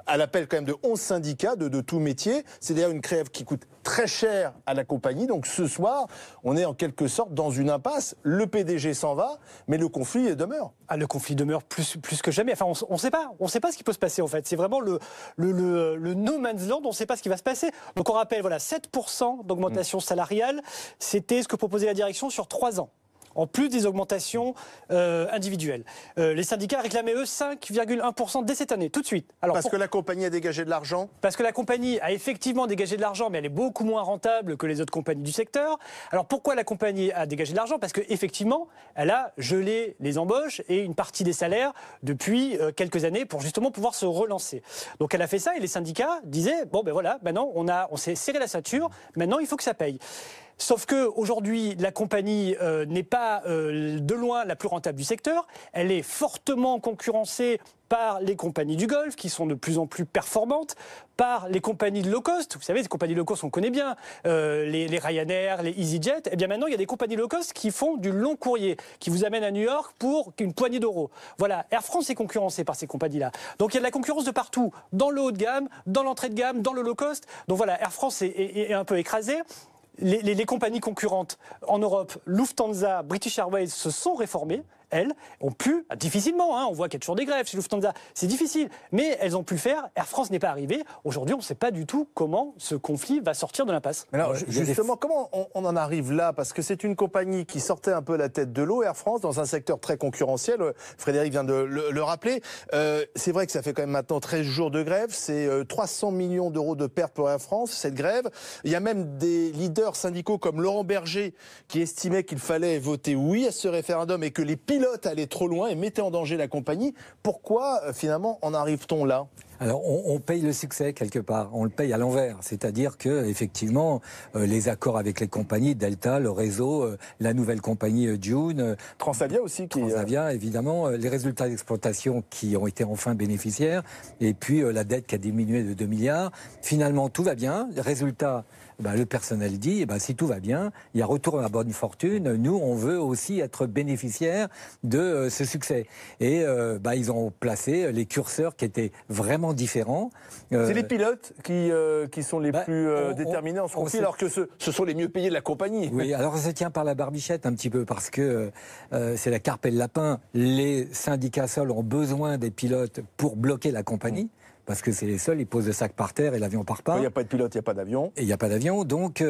à l'appel quand même de 11 syndicats de tout métier. C'est d'ailleurs une grève qui coûte très cher à la compagnie. Donc ce soir, on est en quelque sorte dans une impasse. Le PDG s'en va, mais le conflit demeure. Ah, le conflit demeure plus que jamais. Enfin, on sait pas. On sait pas ce qui peut se passer en fait. C'est vraiment le no man's land. On ne sait pas ce qui va se passer. Donc on rappelle, voilà, 7% d'augmentation salariale. C'était ce que proposait la direction sur 3 ans. En plus des augmentations individuelles. Les syndicats réclamaient, eux, 5,1% dès cette année, tout de suite. Alors, parce que la compagnie a dégagé de l'argent ? Parce que la compagnie a effectivement dégagé de l'argent, mais elle est beaucoup moins rentable que les autres compagnies du secteur. Alors pourquoi la compagnie a dégagé de l'argent ? Parce qu'effectivement, elle a gelé les embauches et une partie des salaires depuis quelques années pour justement pouvoir se relancer. Donc elle a fait ça et les syndicats disaient, bon ben voilà, maintenant on s'est serré la ceinture, maintenant il faut que ça paye. Sauf que aujourd'hui, la compagnie n'est pas de loin la plus rentable du secteur. Elle est fortement concurrencée par les compagnies du Golfe, qui sont de plus en plus performantes, par les compagnies de low cost. Vous savez, ces compagnies low cost, on connaît bien, les Ryanair, les EasyJet. Et bien maintenant, il y a des compagnies low cost qui font du long courrier, qui vous amènent à New York pour une poignée d'euros. Voilà, Air France est concurrencée par ces compagnies-là. Donc il y a de la concurrence de partout, dans le haut de gamme, dans l'entrée de gamme, dans le low cost. Donc voilà, Air France est un peu écrasée. Les compagnies concurrentes en Europe, Lufthansa, British Airways, se sont réformées. Elles ont pu, difficilement, on voit qu'il y a toujours des grèves chez Lufthansa, c'est difficile, mais elles ont pu le faire. Air France n'est pas arrivé. Aujourd'hui, on ne sait pas du tout comment ce conflit va sortir de l'impasse. Alors, justement, comment on en arrive là? Parce que c'est une compagnie qui sortait un peu la tête de l'eau, Air France, dans un secteur très concurrentiel. Frédéric vient de le rappeler. C'est vrai que ça fait quand même maintenant 13 jours de grève. C'est 300 millions d'euros de pertes pour Air France, cette grève. Il y a même des leaders syndicaux comme Laurent Berger qui estimaient qu'il fallait voter oui à ce référendum et que les pilotes allaient trop loin et mettaient en danger la compagnie. Pourquoi, finalement, en arrive-t-on là? Alors, on paye le succès quelque part, on le paye à l'envers. C'est-à-dire que, effectivement, les accords avec les compagnies, Delta, le réseau, la nouvelle compagnie June, Transavia aussi, Transavia, évidemment, les résultats d'exploitation qui ont été enfin bénéficiaires, et puis la dette qui a diminué de 2 milliards. Finalement, tout va bien. Résultat, le personnel dit, si tout va bien, il y a retour à la bonne fortune. Nous, on veut aussi être bénéficiaires de ce succès. Et ils ont placé les curseurs qui étaient vraiment différents. C'est les pilotes qui sont les plus déterminés en ce conflit, alors que ce sont les mieux payés de la compagnie. Oui, alors on se tient par la barbichette un petit peu, parce que c'est la carpe et le lapin. Les syndicats seuls ont besoin des pilotes pour bloquer la compagnie. Parce que c'est les seuls, ils posent le sac par terre et l'avion part pas. Il n'y a pas de pilote, il n'y a pas d'avion. Et il n'y a pas d'avion, donc...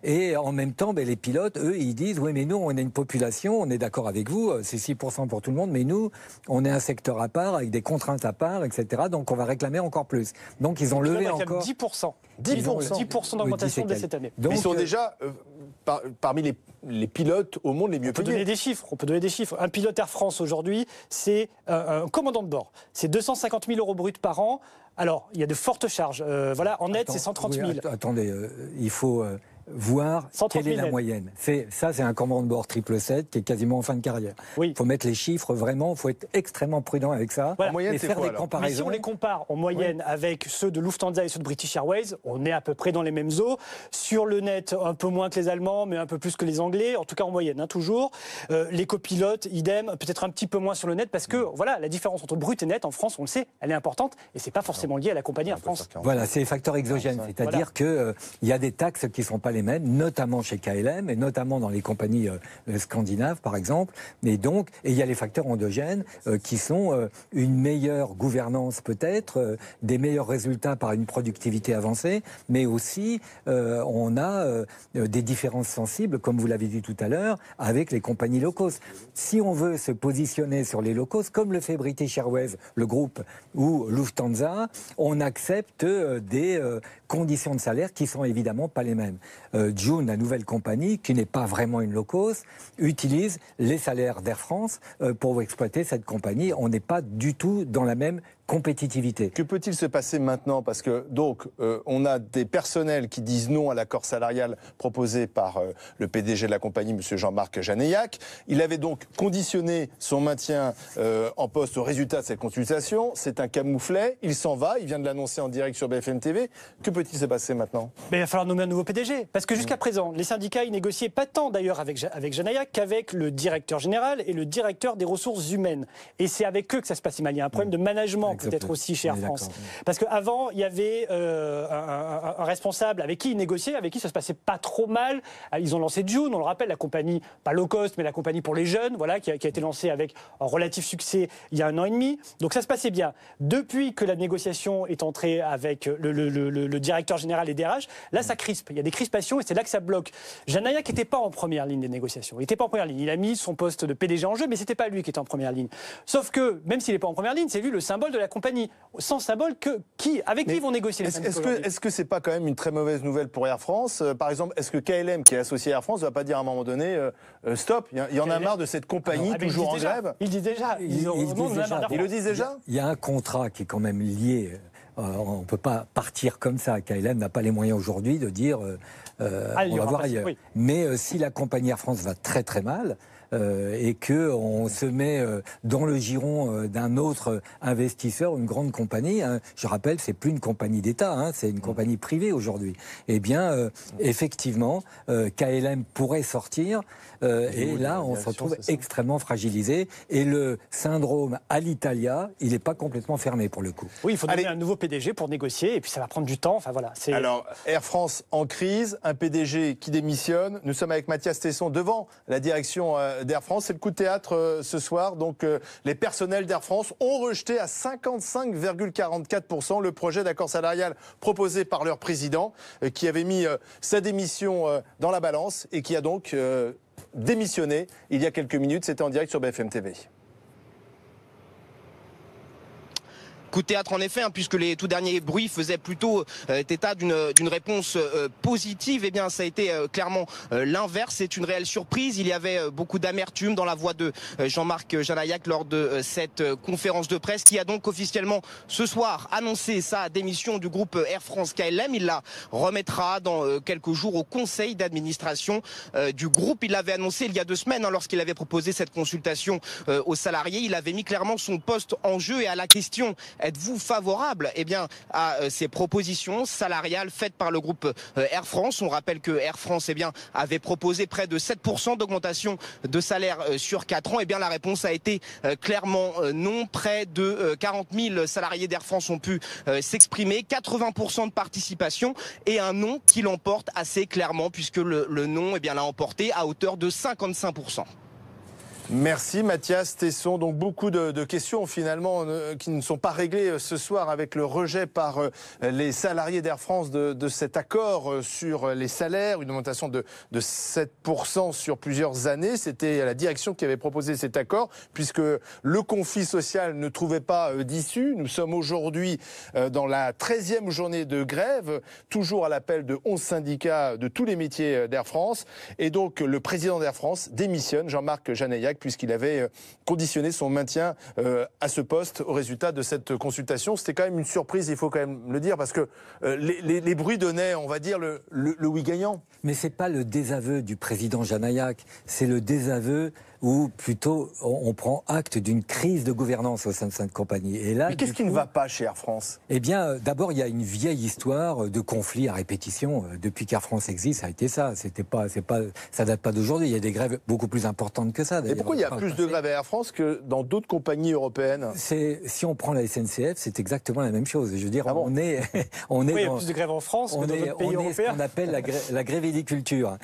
et en même temps, les pilotes, eux, ils disent, oui, mais nous, on est une population, on est d'accord avec vous, c'est 6% pour tout le monde, mais nous, on est un secteur à part, avec des contraintes à part, etc., donc on va réclamer encore plus. Donc ils ont levé encore... 10%. 10% d'augmentation dès cette année. Donc, ils sont déjà parmi les pilotes au monde les mieux payés. On peut donner des chiffres. Un pilote Air France aujourd'hui, c'est un commandant de bord. C'est 250 000 euros bruts par an. Alors, il y a de fortes charges. En net, c'est 130 000. Attendez, il faut voir quelle est la moyenne. C'est un commandant de bord 777 qui est quasiment en fin de carrière. Il faut mettre les chiffres vraiment, il faut être extrêmement prudent avec ça. Voilà. En moyenne, et faire des comparaisons. Mais si on les compare en moyenne avec ceux de Lufthansa et ceux de British Airways, on est à peu près dans les mêmes eaux. Sur le net, un peu moins que les Allemands, mais un peu plus que les Anglais, en tout cas en moyenne, toujours. Les copilotes, idem, peut-être un petit peu moins sur le net, parce que la différence entre brut et net en France, on le sait, elle est importante, et c'est pas forcément lié à la compagnie Air France. Voilà, c'est les facteurs exogènes, c'est-à-dire qu'il y a des taxes qui ne sont pas les mêmes, notamment chez KLM et notamment dans les compagnies scandinaves, par exemple. Et il y a les facteurs endogènes qui sont une meilleure gouvernance peut-être, des meilleurs résultats par une productivité avancée, mais aussi on a des différences sensibles, comme vous l'avez dit tout à l'heure, avec les compagnies low cost. Si on veut se positionner sur les low cost, comme le fait British Airways, le groupe, ou Lufthansa, on accepte des conditions de salaire qui sont évidemment pas les mêmes. June, la nouvelle compagnie, qui n'est pas vraiment une low cost, utilise les salaires d'Air France pour exploiter cette compagnie. On n'est pas du tout dans la même compétitivité. Que peut-il se passer maintenant? Parce que on a des personnels qui disent non à l'accord salarial proposé par le PDG de la compagnie, M. Jean-Marc Janeillac. Il avait donc conditionné son maintien en poste au résultat de cette consultation. C'est un camouflet. Il s'en va. Il vient de l'annoncer en direct sur BFM TV. Que peut-il se passer maintenant? Mais il va falloir nommer un nouveau PDG. Parce que jusqu'à présent, les syndicats, ils négociaient pas tant d'ailleurs avec Janeillac qu'avec le directeur général et le directeur des ressources humaines. Et c'est avec eux que ça se passe mal. Il y a un problème de management peut-être aussi chez Air France. Parce qu'avant, il y avait un responsable avec qui ils négociaient, avec qui ça se passait pas trop mal. Ils ont lancé June, on le rappelle, la compagnie, pas low cost, mais la compagnie pour les jeunes, qui a été lancée avec un relatif succès il y a 1 an et demi. Donc ça se passait bien. Depuis que la négociation est entrée avec le directeur général et DRH, là ça crispe. Il y a des crispations et c'est là que ça bloque. Janeillac n'était pas en première ligne des négociations. Il n'était pas en première ligne. Il a mis son poste de PDG en jeu, mais c'était pas lui qui était en première ligne. Sauf que, même s'il n'est pas en première ligne, c'est lui le symbole de la compagnie. Sans symbole, avec qui ils vont négocier les syndicats? Est-ce que c'est pas quand même une très mauvaise nouvelle pour Air France? Par exemple, est-ce que KLM, qui est associé à Air France, ne va pas dire à un moment donné stop, il y en a marre de cette compagnie toujours en grève? Ils disent déjà. Ils le disent déjà. Ils le disent déjà. Il y a un contrat qui est quand même lié on ne peut pas partir comme ça. KLM n'a pas les moyens aujourd'hui de dire on va voir ailleurs. Oui. Mais si la compagnie Air France va très très mal, et qu'on se met dans le giron d'un autre investisseur, une grande compagnie, hein, je rappelle, c'est plus une compagnie d'État, hein, c'est une compagnie privée aujourd'hui. Eh bien, effectivement, KLM pourrait sortir, et là, on se retrouve extrêmement fragilisé. Et le syndrome Alitalia, il n'est pas complètement fermé pour le coup. Oui, il faut donner un nouveau PDG pour négocier, et puis ça va prendre du temps. Enfin voilà. Alors, Air France en crise, un PDG qui démissionne. Nous sommes avec Mathias Tesson devant la direction d'Air France. C'est le coup de théâtre ce soir. Donc, les personnels d'Air France ont rejeté à 55,44% le projet d'accord salarial proposé par leur président, qui avait mis sa démission dans la balance et qui a donc démissionné il y a quelques minutes. C'était en direct sur BFM TV. Coup de théâtre en effet, hein, puisque les tout derniers bruits faisaient plutôt état d'une réponse positive. Eh bien, ça a été clairement l'inverse. C'est une réelle surprise. Il y avait beaucoup d'amertume dans la voix de Jean-Marc Janaillac lors de cette conférence de presse, qui a donc officiellement ce soir annoncé sa démission du groupe Air France KLM. Il la remettra dans quelques jours au conseil d'administration du groupe. Il l'avait annoncé il y a 2 semaines, hein, lorsqu'il avait proposé cette consultation aux salariés. Il avait mis clairement son poste en jeu, et à la question: êtes-vous favorable à ces propositions salariales faites par le groupe Air France? On rappelle que Air France avait proposé près de 7% d'augmentation de salaire sur 4 ans. La réponse a été clairement non. Près de 40 000 salariés d'Air France ont pu s'exprimer, 80% de participation, et un non qui l'emporte assez clairement, puisque le non l'a emporté à hauteur de 55%. Merci Mathias Tesson. Donc beaucoup de questions finalement qui ne sont pas réglées ce soir avec le rejet par les salariés d'Air France de cet accord sur les salaires, une augmentation de 7% sur plusieurs années. C'était la direction qui avait proposé cet accord, puisque le conflit social ne trouvait pas d'issue. Nous sommes aujourd'hui dans la 13e journée de grève, toujours à l'appel de 11 syndicats de tous les métiers d'Air France. Et donc le président d'Air France démissionne, Jean-Marc Janaillac, puisqu'il avait conditionné son maintien à ce poste au résultat de cette consultation. C'était quand même une surprise, il faut quand même le dire, parce que les bruits donnaient, on va dire, le oui gagnant. Mais c'est pas le désaveu du président Janaillac, c'est le désaveu où plutôt on prend acte d'une crise de gouvernance au sein de cette compagnie. Et là, mais qu'est-ce qui ne va pas chez Air France? Eh bien, d'abord, il y a une vieille histoire de conflits à répétition. Depuis qu'Air France existe, ça a été ça. Ça date pas d'aujourd'hui. Il y a des grèves beaucoup plus importantes que ça. Et pourquoi il y a plus de grèves à Air France que dans d'autres compagnies européennes? Si on prend la SNCF, c'est exactement la même chose. Je veux dire, on est il y a plus de grèves en France que dans d'autres pays européens. Ce qu'on appelle la grévilliculture.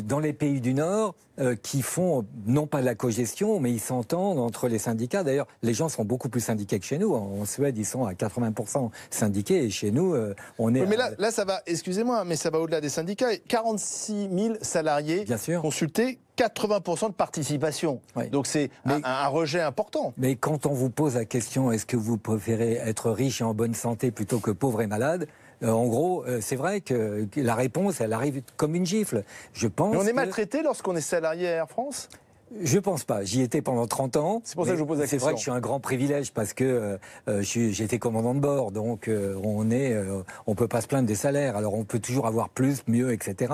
Dans les pays du Nord, qui font non pas de la cogestion, mais ils s'entendent entre les syndicats. D'ailleurs, les gens sont beaucoup plus syndiqués que chez nous. En Suède, ils sont à 80% syndiqués, et chez nous, on est... Mais là, ça va, excusez-moi, mais ça va au-delà des syndicats. 46 000 salariés consultés, 80% de participation. Oui. Donc c'est un rejet important. Mais quand on vous pose la question, est-ce que vous préférez être riche et en bonne santé plutôt que pauvre et malade, en gros, c'est vrai que la réponse, elle arrive comme une gifle. Je pense. Mais on est maltraité lorsqu'on est salarié à Air France ? Je pense pas. J'y étais pendant 30 ans. C'est pour ça que je vous pose la question. C'est vrai que je suis un grand privilège parce que j'étais commandant de bord, donc on peut pas se plaindre des salaires. Alors on peut toujours avoir plus, mieux, etc.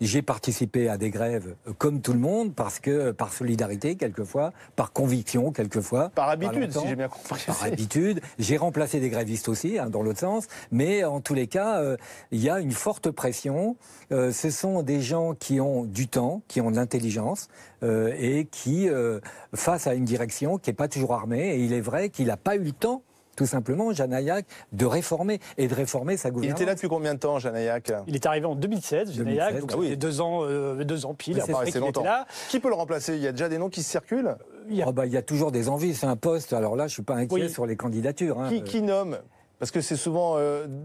J'ai participé à des grèves comme tout le monde parce que par solidarité quelquefois, par conviction quelquefois, par habitude, si j'ai bien compris. Par habitude. J'ai remplacé des grévistes aussi, dans l'autre sens. Mais en tous les cas, il y a une forte pression. Ce sont des gens qui ont du temps, qui ont de l'intelligence. Et qui, face à une direction qui n'est pas toujours armée, et il est vrai qu'il n'a pas eu le temps, tout simplement, Janaillac, de réformer sa gouvernance. Il était là depuis combien de temps, Janaillac ? Il est arrivé en 2016, Janaillac, donc c'était 2 ans pile. C'est vrai qu'il était là. Qui peut le remplacer ? Il y a déjà des noms qui circulent ? Il y a toujours des envies, c'est un poste. Alors là, je ne suis pas inquiet sur les candidatures. Qui nomme ? Parce que c'est souvent.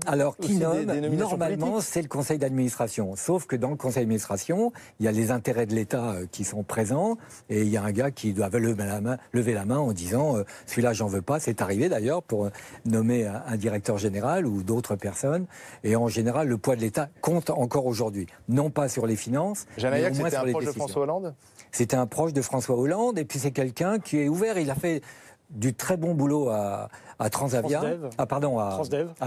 Alors, qui nomme, normalement, politiques. c'est le conseil d'administration. Sauf que dans le conseil d'administration, il y a les intérêts de l'État qui sont présents. Et il y a un gars qui doit lever la main en disant celui-là, j'en veux pas. C'est arrivé d'ailleurs pour nommer un directeur général ou d'autres personnes. Et en général, le poids de l'État compte encore aujourd'hui. Non pas sur les finances. Janaillac, c'était un proche de François Hollande ? C'était un proche de François Hollande. Et puis, c'est quelqu'un qui est ouvert. Il a fait du très bon boulot à Transavia, à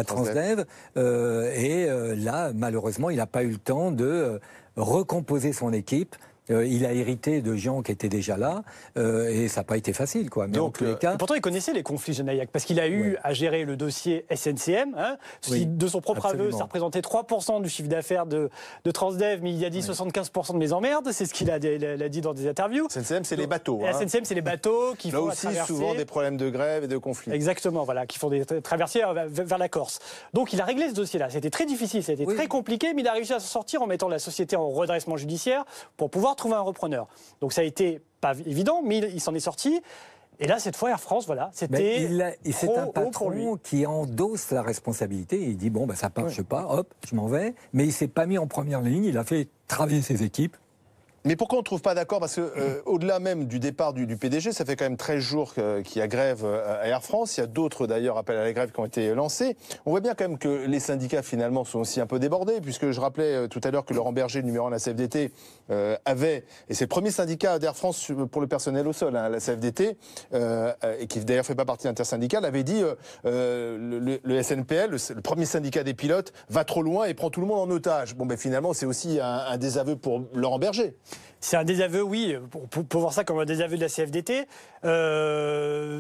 Transdev. Là, malheureusement, il n'a pas eu le temps de recomposer son équipe. Il a hérité de gens qui étaient déjà là et ça n'a pas été facile, quoi. Mais donc, en tous les cas, pourtant, il connaissait les conflits, Janaillac, parce qu'il a eu à gérer le dossier SNCM. Qui, de son propre aveu, ça représentait 3% du chiffre d'affaires de Transdev, mais il a dit 75% de mes emmerdes. C'est ce qu'il a dit dans des interviews. SNCM, c'est les bateaux. SNCM, c'est les bateaux qui font aussi souvent des problèmes de grève et de conflits. Exactement, voilà, qui font des traversées vers la Corse. Donc, il a réglé ce dossier-là. C'était très difficile, c'était très compliqué, mais il a réussi à s'en sortir en mettant la société en redressement judiciaire pour pouvoir trouver un repreneur. Donc ça a été pas évident, mais il s'en est sorti. Et là, cette fois, Air France, voilà, c'était c'est un patron qui endosse la responsabilité. Il dit, bon, ça marche pas, hop, je m'en vais. Mais il ne s'est pas mis en première ligne, il a fait travailler ses équipes. Mais pourquoi on ne trouve pas d'accord? Parce que au-delà même du départ du PDG, ça fait quand même 13 jours qu'il y a grève à Air France. Il y a d'autres d'ailleurs appels à la grève qui ont été lancés. On voit bien quand même que les syndicats finalement sont aussi un peu débordés, puisque je rappelais tout à l'heure que Laurent Berger, le numéro 1 de la CFDT, avait, et c'est le premier syndicat d'Air France pour le personnel au sol, la CFDT, et qui d'ailleurs fait pas partie intersyndical, avait dit le SNPL, le premier syndicat des pilotes, va trop loin et prend tout le monde en otage. Bon, finalement, c'est aussi un désaveu pour Laurent Berger. C'est un désaveu, oui, on peut voir ça comme un désaveu de la CFDT,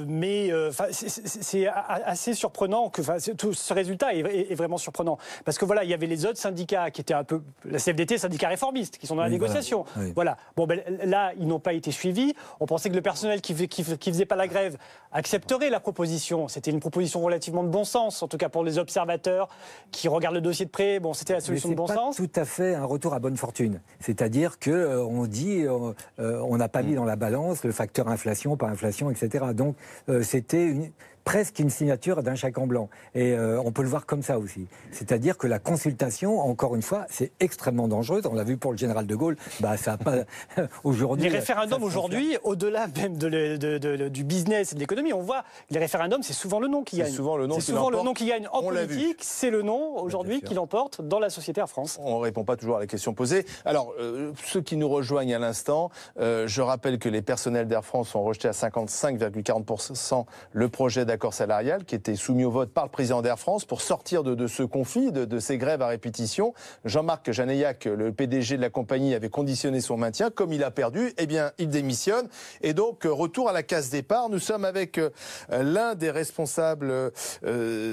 mais c'est assez surprenant que tout ce résultat est vraiment surprenant. Parce que voilà, il y avait les autres syndicats qui étaient un peu, la CFDT, syndicats réformistes, qui sont dans la négociation. Voilà. Bon, là, ils n'ont pas été suivis. On pensait que le personnel qui faisait pas la grève accepterait la proposition. C'était une proposition relativement de bon sens, en tout cas pour les observateurs qui regardent le dossier de près. Bon, c'était la solution de bon sens. C'est pas tout à fait un retour à bonne fortune. C'est-à-dire que on dit on n'a pas mis dans la balance le facteur inflation, pas inflation, etc. Donc c'était presque une signature d'un chèque en blanc. Et on peut le voir comme ça aussi. C'est-à-dire que la consultation, encore une fois, c'est extrêmement dangereuse. On l'a vu pour le général de Gaulle. Ça n'a pas aujourd'hui. Les référendums aujourd'hui, au-delà même du business et de l'économie, on voit les référendums, c'est souvent le nom qui gagne. C'est souvent le nom qui gagne en politique. C'est le nom aujourd'hui qui l'emporte dans la société Air France. On ne répond pas toujours à la question posée. Alors, ceux qui nous rejoignent à l'instant, je rappelle que les personnels d'Air France ont rejeté à 55,40% le projet d'accord salarial qui était soumis au vote par le président d'Air France pour sortir de ce conflit, de ces grèves à répétition. Jean-Marc Janaillac, le PDG de la compagnie, avait conditionné son maintien. Comme il a perdu, il démissionne. Et donc, retour à la case départ. Nous sommes avec l'un des responsables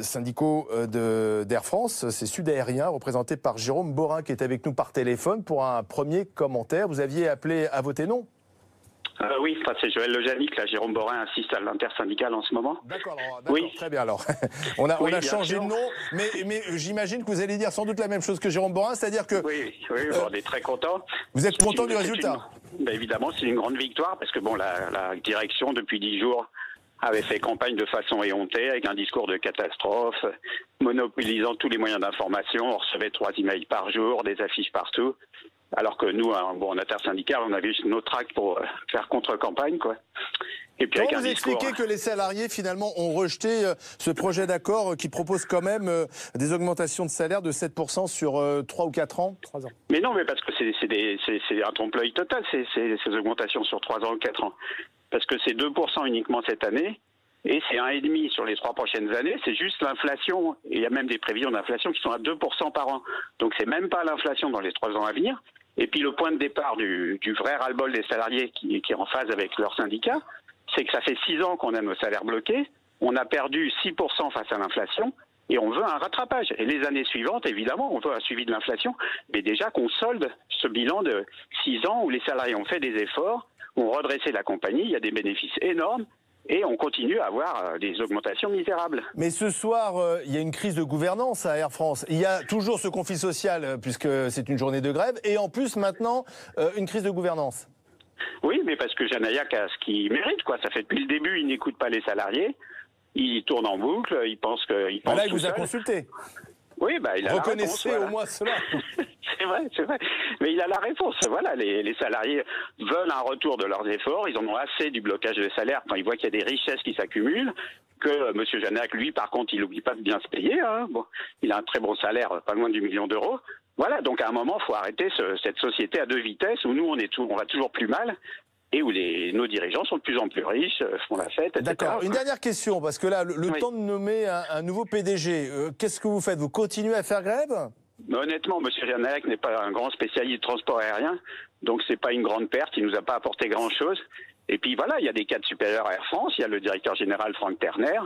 syndicaux d'Air France, c'est Sudaérien, représenté par Jérôme Borin, qui est avec nous par téléphone pour un premier commentaire. Vous aviez appelé à voter non ? Oui, c'est Joël Lejanic, là, Jérôme Borin assiste à l'intersyndicale en ce moment. D'accord, très bien alors. On a changé de nom, mais j'imagine que vous allez dire sans doute la même chose que Jérôme Borin, c'est-à-dire que... Oui, on est très content. Vous êtes content du résultat? Évidemment, c'est une grande victoire, parce que la direction, depuis 10 jours, avait fait campagne de façon éhontée, avec un discours de catastrophe, monopolisant tous les moyens d'information. On recevait 3 emails par jour, des affiches partout. Alors que nous, en intersyndical, on avait juste nos tracts pour faire contre-campagne, quoi. Et puis comment vous expliquez que les salariés, finalement, ont rejeté ce projet d'accord qui propose quand même des augmentations de salaire de 7% sur 3 ou 4 ans? 3 ans. Mais non, mais parce que c'est un trompe-l'œil total, ces augmentations sur 3 ans ou 4 ans. Parce que c'est 2% uniquement cette année, et c'est 1,5% sur les 3 prochaines années. C'est juste l'inflation, et il y a même des prévisions d'inflation qui sont à 2% par an. Donc c'est même pas l'inflation dans les 3 ans à venir. Et puis le point de départ du vrai ras-le-bol des salariés qui est en phase avec leurs syndicats, c'est que ça fait 6 ans qu'on a nos salaires bloqués, on a perdu 6% face à l'inflation, et on veut un rattrapage. Et les années suivantes, évidemment, on veut un suivi de l'inflation, mais déjà qu'on solde ce bilan de 6 ans où les salariés ont fait des efforts, ont redressé la compagnie, il y a des bénéfices énormes, et on continue à avoir des augmentations misérables. Mais ce soir, il y a une crise de gouvernance à Air France. Il y a toujours ce conflit social, puisque c'est une journée de grève, et en plus, maintenant, une crise de gouvernance. Oui, mais parce que Janaillac a ce qu'il mérite, quoi. Ça fait depuis le début, il n'écoute pas les salariés, il tourne en boucle, il pense que... Là, il vous a consulté. Oui, il a reconnaissez la réponse, au moins cela. C'est vrai. Mais il a la réponse. Voilà, les salariés veulent un retour de leurs efforts. Ils en ont assez du blocage des salaires quand ils voient qu'il y a des richesses qui s'accumulent. Que M. Janaillac, lui, par contre, il n'oublie pas de bien se payer. Bon, il a un très bon salaire, pas loin du $1 million. Voilà, donc à un moment, il faut arrêter cette société à 2 vitesses où nous, on va toujours plus mal. et où nos dirigeants sont de plus en plus riches, font la fête, etc. D'accord. Une dernière question, parce que là, le temps de nommer un nouveau PDG, qu'est-ce que vous faites? Vous continuez à faire grève? Mais honnêtement, M. Janarek n'est pas un grand spécialiste de transport aérien, donc c'est pas une grande perte, il nous a pas apporté grand-chose. Et puis voilà, il y a des cadres supérieurs à Air France, il y a le directeur général Franck Terner.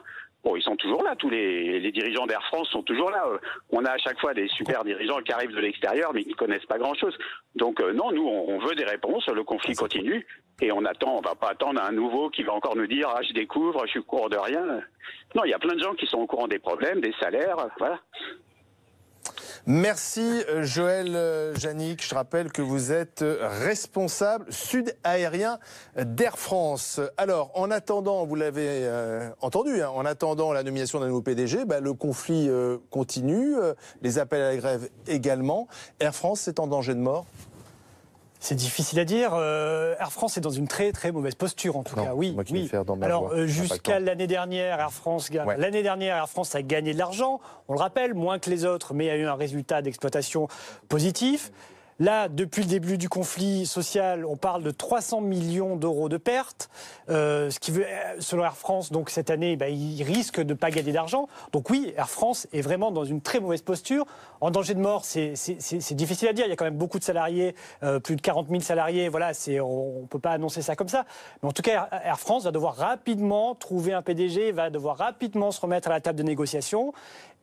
Bon, ils sont toujours là, tous les dirigeants d'Air France sont toujours là. On a à chaque fois des super dirigeants qui arrivent de l'extérieur, mais qui connaissent pas grand-chose. Donc non, nous, on veut des réponses, le conflit continue, et on va pas attendre un nouveau qui va encore nous dire « Ah, je découvre, je suis au courant de rien ». Non, il y a plein de gens qui sont au courant des problèmes, des salaires, voilà. Merci Joël Janik. Je rappelle que vous êtes responsable sud aérien d'Air France. Alors, en attendant, vous l'avez entendu, en attendant la nomination d'un nouveau PDG, le conflit continue, les appels à la grève également. Air France est en danger de mort? C'est difficile à dire. Air France est dans une très très mauvaise posture en tout cas. Oui, oui. Alors jusqu'à l'année dernière, Air France a gagné de l'argent. On le rappelle, moins que les autres, mais il y a eu un résultat d'exploitation positif. Là, depuis le début du conflit social, on parle de 300 millions d'euros de pertes. Ce qui veut, selon Air France, donc cette année, il risque de ne pas gagner d'argent. Donc oui, Air France est vraiment dans une très mauvaise posture. En danger de mort, c'est difficile à dire. Il y a quand même beaucoup de salariés, plus de 40 000 salariés. Voilà, on ne peut pas annoncer ça comme ça. Mais en tout cas, Air France va devoir rapidement trouver un PDG, va devoir rapidement se remettre à la table de négociation.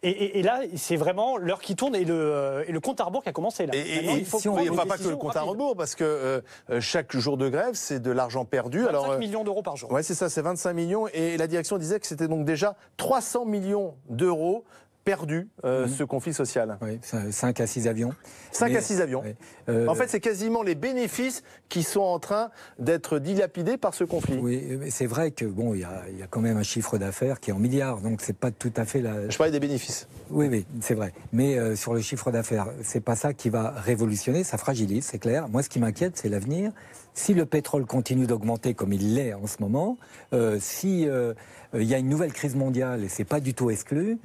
Et là, c'est vraiment l'heure qui tourne et le compte à rebours qui a commencé là. Il ne faut pas que le compte à rebours, parce que chaque jour de grève, c'est de l'argent perdu. 25 millions d'euros par jour. Oui, c'est ça, c'est 25 millions. Et la direction disait que c'était donc déjà 300 millions d'euros perdus, ce conflit social. Oui, 5 à 6 avions. 5 à 6 avions. En fait, c'est quasiment les bénéfices qui sont en train d'être dilapidés par ce conflit. Oui, mais c'est vrai que bon, il y a quand même un chiffre d'affaires qui est en milliards, donc c'est pas tout à fait la. Je parlais des bénéfices. Oui, c'est vrai. Mais sur le chiffre d'affaires, c'est pas ça qui va révolutionner, ça fragilise, c'est clair. Moi, ce qui m'inquiète, c'est l'avenir. Si le pétrole continue d'augmenter comme il l'est en ce moment, si il y a une nouvelle crise mondiale, et c'est pas du tout exclu.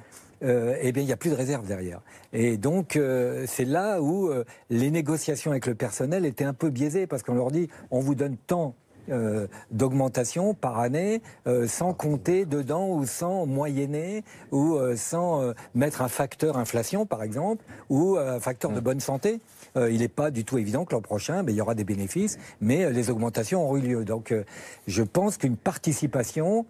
Eh bien, il n'y a plus de réserve derrière. Et donc, c'est là où les négociations avec le personnel étaient un peu biaisées, parce qu'on leur dit, on vous donne tant d'augmentation par année, sans compter dedans ou sans moyenner, ou sans mettre un facteur inflation, par exemple, ou un facteur de bonne santé. Il n'est pas du tout évident que l'an prochain, il y aura des bénéfices, mais les augmentations auront eu lieu. Donc, je pense qu'une participation...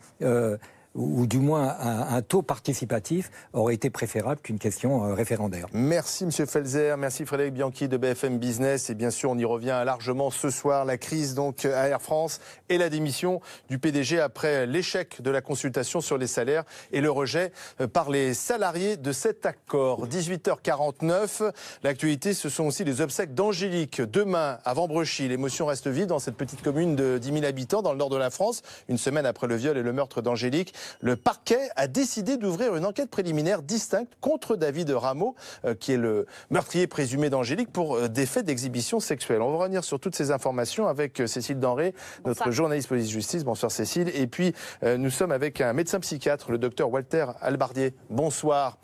ou du moins un taux participatif aurait été préférable qu'une question référendaire. Merci M. Felzer, merci Frédéric Bianchi de BFM Business, et bien sûr on y revient largement ce soir, la crise donc à Air France et la démission du PDG après l'échec de la consultation sur les salaires et le rejet par les salariés de cet accord. 18h49, l'actualité, ce sont aussi les obsèques d'Angélique. Demain, à Vambrechy, l'émotion reste vive dans cette petite commune de 10 000 habitants dans le nord de la France, une semaine après le viol et le meurtre d'Angélique. Le parquet a décidé d'ouvrir une enquête préliminaire distincte contre David Rameau, qui est le meurtrier présumé d'Angélique, pour des faits d'exhibition sexuelle. On va revenir sur toutes ces informations avec Cécile Denré, notre journaliste police-justice. Bonsoir Cécile. Et puis, nous sommes avec un médecin psychiatre, le docteur Walter Albardier. Bonsoir.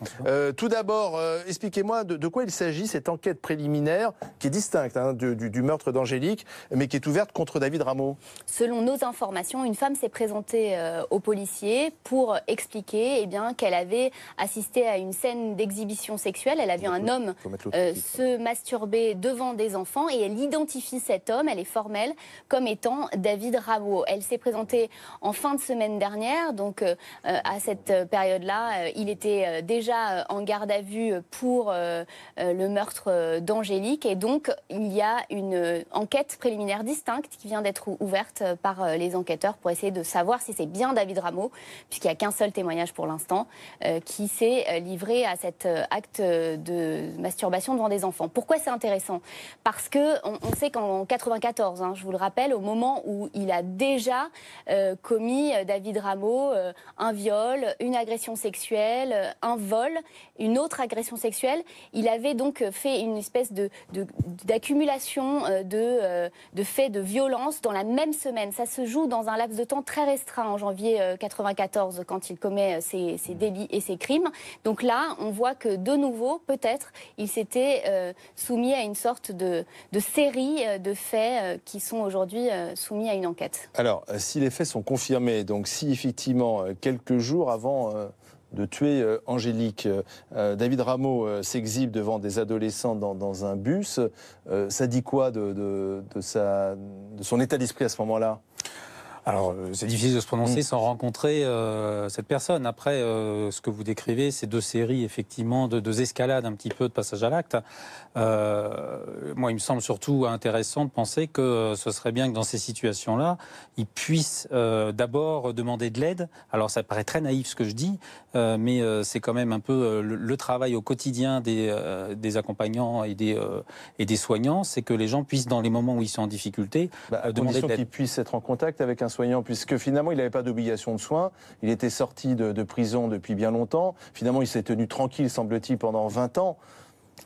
Tout d'abord, expliquez-moi de quoi il s'agit, cette enquête préliminaire, qui est distincte du meurtre d'Angélique, mais qui est ouverte contre David Rameau. Selon nos informations, une femme s'est présentée aux policiers pour expliquer qu'elle avait assisté à une scène d'exhibition sexuelle. Elle a vu un homme se masturber devant des enfants et elle identifie cet homme, elle est formelle, comme étant David Rameau. Elle s'est présentée en fin de semaine dernière, donc à cette période-là, il était déjà en garde à vue pour le meurtre d'Angélique, et donc il y a une enquête préliminaire distincte qui vient d'être ouverte par les enquêteurs pour essayer de savoir si c'est bien David Rameau, puisqu'il n'y a qu'un seul témoignage pour l'instant, qui s'est livré à cet acte de masturbation devant des enfants. Pourquoi c'est intéressant? Parce qu'on sait qu'en 1994, je vous le rappelle, au moment où il a déjà commis, David Rameau, un viol, une agression sexuelle, un vol, une autre agression sexuelle, il avait donc fait une espèce d'accumulation de faits de violence dans la même semaine. Ça se joue dans un laps de temps très restreint en janvier 1994. 94 quand il commet ses délits et ses crimes. Donc là, on voit que de nouveau, peut-être, il s'était soumis à une sorte de série de faits qui sont aujourd'hui soumis à une enquête. Alors, si les faits sont confirmés, donc si effectivement, quelques jours avant de tuer Angélique, David Rameau s'exhibe devant des adolescents dans un bus, ça dit quoi de son état d'esprit à ce moment-là ? Alors, c'est difficile de se prononcer sans rencontrer cette personne. Après, ce que vous décrivez, c'est deux séries, effectivement, de deux escalades, un petit peu de passage à l'acte. Moi, il me semble surtout intéressant de penser que ce serait bien que dans ces situations-là, il puisse d'abord demander de l'aide. Alors, ça paraît très naïf ce que je dis, mais c'est quand même un peu le travail au quotidien des accompagnants et des soignants, c'est que les gens puissent, dans les moments où ils sont en difficulté, demander de l'aide. Qu'ils puissent être en contact avec un soignant, puisque finalement il n'avait pas d'obligation de soins, il était sorti de prison depuis bien longtemps, finalement il s'est tenu tranquille, semble-t-il, pendant 20 ans.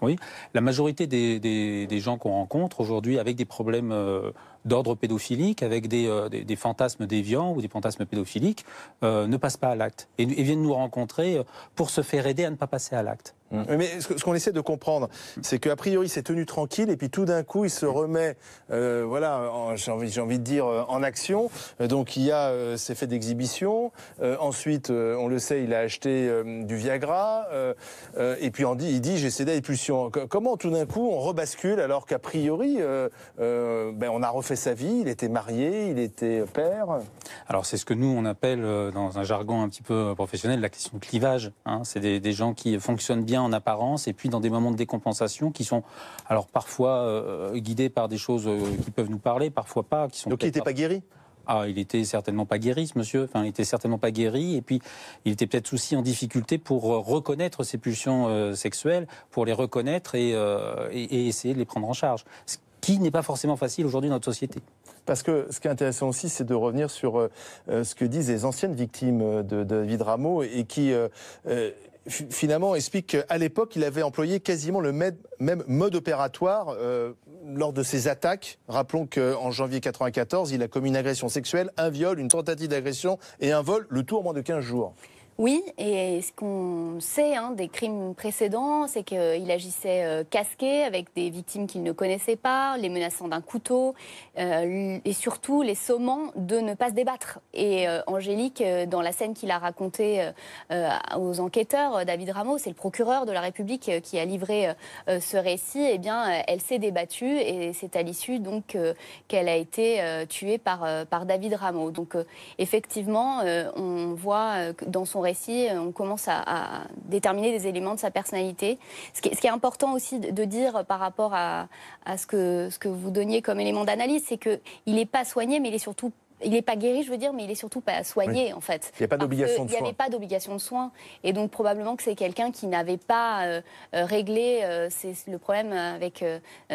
Oui, la majorité des gens qu'on rencontre aujourd'hui avec des problèmes d'ordre pédophilique, avec des fantasmes déviants ou des fantasmes pédophiliques, ne passent pas à l'acte et viennent nous rencontrer pour se faire aider à ne pas passer à l'acte. Mais ce qu'on essaie de comprendre, c'est qu'a priori, il s'est tenu tranquille et puis tout d'un coup, il se remet, j'ai envie de dire, en action. Donc il y a ces faits d'exhibition. Ensuite, on le sait, il a acheté du Viagra. Et puis il dit, j'ai cédé à l'impulsion. Comment tout d'un coup, on rebascule alors qu'a priori, on a refait sa vie, il était marié, il était père? Alors c'est ce que nous, on appelle, dans un jargon un petit peu professionnel, la question de clivage. Hein. C'est des gens qui fonctionnent bien en apparence et puis dans des moments de décompensation qui sont alors parfois guidés par des choses qui peuvent nous parler, parfois pas. Qui sont donc il n'était pas guéri? Ah, il était certainement pas guéri, ce monsieur. Enfin, il était certainement pas guéri. Et puis, il était peut-être aussi en difficulté pour reconnaître ses pulsions sexuelles, pour les reconnaître et essayer de les prendre en charge. Ce qui n'est pas forcément facile aujourd'hui dans notre société. Parce que ce qui est intéressant aussi, c'est de revenir sur ce que disent les anciennes victimes de David Rameau et qui finalement explique qu'à l'époque, il avait employé quasiment le même mode opératoire lors de ses attaques. Rappelons qu'en janvier 1994, il a commis une agression sexuelle, un viol, une tentative d'agression et un vol, le tout en moins de 15 jours. Oui, et ce qu'on sait des crimes précédents, c'est qu'il agissait casqué avec des victimes qu'il ne connaissait pas, les menaçant d'un couteau et surtout les sommant de ne pas se débattre. Et Angélique, dans la scène qu'il a racontée aux enquêteurs, David Rameau, c'est le procureur de la République qui a livré ce récit, eh bien, elle s'est débattue et c'est à l'issue donc qu'elle a été tuée par David Rameau. Donc effectivement, on voit dans son récit, on commence à déterminer des éléments de sa personnalité. Ce qui est important aussi de dire par rapport à ce que vous donniez comme élément d'analyse, c'est qu'il n'est pas soigné, mais il n'est pas guéri, je veux dire, mais il n'est surtout pas soigné, en fait. Il n'y a pas d'obligation de soins. Il n'y avait pas d'obligation de soins. Et donc, probablement que c'est quelqu'un qui n'avait pas réglé le problème avec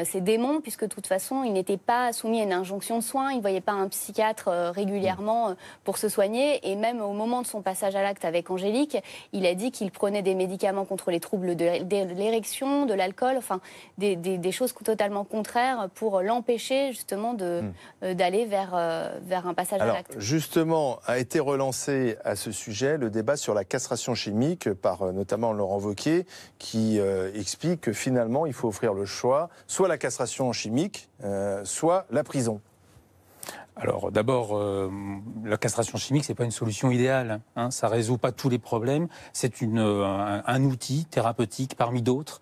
ses démons, puisque de toute façon, il n'était pas soumis à une injonction de soins. Il ne voyait pas un psychiatre régulièrement pour se soigner. Et même au moment de son passage à l'acte avec Angélique, il a dit qu'il prenait des médicaments contre les troubles de l'érection, de l'alcool, enfin, des choses totalement contraires pour l'empêcher, justement, d'aller vers un passage à l'acte. Justement, a été relancé à ce sujet le débat sur la castration chimique par notamment Laurent Wauquiez, qui explique que finalement, il faut offrir le choix, soit la castration chimique, soit la prison. Alors d'abord, la castration chimique, c'est pas une solution idéale. Hein, ça résout pas tous les problèmes. C'est un outil thérapeutique parmi d'autres.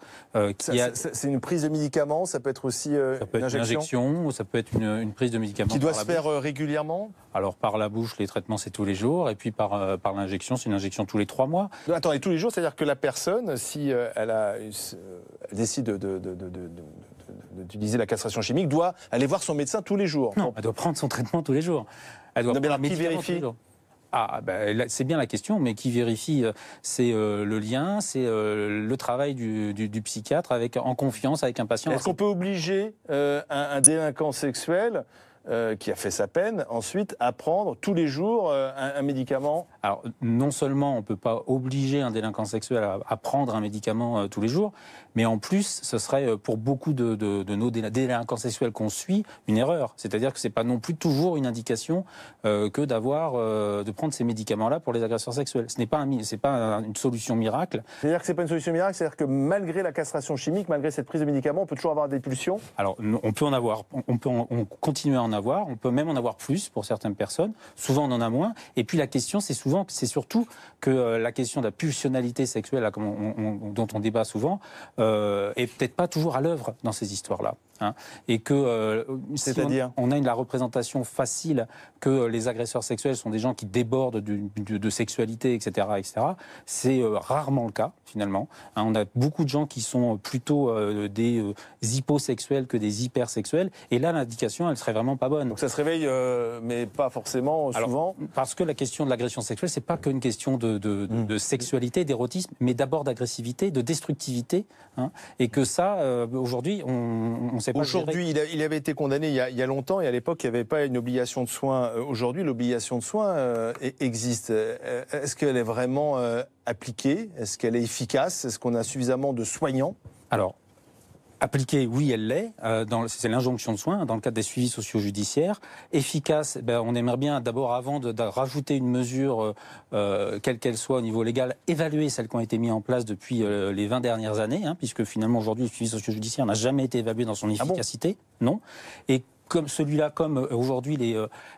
C'est une prise de médicaments, ça peut être aussi une injection, ça peut être une prise de médicaments. Qui doit se faire régulièrement? Alors par la bouche, les traitements c'est tous les jours, et puis par l'injection, c'est une injection tous les 3 mois. Attendez, tous les jours, c'est-à-dire que la personne, si elle décide d'utiliser la castration chimique, doit aller voir son médecin tous les jours. Non, elle doit prendre son traitement tous les jours. Elle doit prendre un médicament tous les jours. Ah, c'est bien la question, mais qui vérifie? C'est le lien, c'est le travail du psychiatre en confiance avec un patient. Est-ce qu'on peut obliger un délinquant sexuel qui a fait sa peine, ensuite à prendre tous les jours un médicament? Alors, non seulement on ne peut pas obliger un délinquant sexuel à prendre un médicament tous les jours, mais en plus, ce serait pour beaucoup de nos délinquants sexuels qu'on suit une erreur. C'est-à-dire que ce n'est pas non plus toujours une indication que de prendre ces médicaments-là pour les agresseurs sexuels. Ce n'est pas, une solution miracle. C'est-à-dire que ce n'est pas une solution miracle, c'est-à-dire que malgré la castration chimique, malgré cette prise de médicaments, on peut toujours avoir des pulsions? Alors, on peut en avoir, on continue à en avoir, on peut même en avoir plus pour certaines personnes. Souvent, on en a moins. Et puis, la question, c'est surtout que la question de la pulsionalité sexuelle, là, dont on débat souvent, est peut-être pas toujours à l'œuvre dans ces histoires-là. Hein, et que c'est-à-dire on a la représentation facile que les agresseurs sexuels sont des gens qui débordent de sexualité, etc., etc. C'est rarement le cas finalement. Hein, on a beaucoup de gens qui sont plutôt des hyposexuels que des hypersexuels. Et là, l'indication, elle serait vraiment pas bonne. Donc ça se réveille, mais pas forcément souvent. Alors, parce que la question de l'agression sexuelle, c'est pas qu'une question de sexualité, d'érotisme, mais d'abord d'agressivité, de destructivité. Hein, et que ça, aujourd'hui, on sait pas. Aujourd'hui, il avait été condamné il y a longtemps, et à l'époque, il n'y avait pas une obligation de soins. Aujourd'hui, l'obligation de soins existe. Est-ce qu'elle est vraiment appliquée? Est-ce qu'elle est efficace? Est-ce qu'on a suffisamment de soignants? Alors, appliquée, oui, elle l'est. C'est l'injonction de soins dans le cadre des suivis socio-judiciaires. Efficace, on aimerait bien d'abord, avant de rajouter une mesure, quelle qu'elle soit au niveau légal, évaluer celles qui ont été mises en place depuis les 20 dernières années, hein, puisque finalement aujourd'hui le suivi socio-judiciaire n'a jamais été évalué dans son efficacité. Non. Et comme celui-là, comme aujourd'hui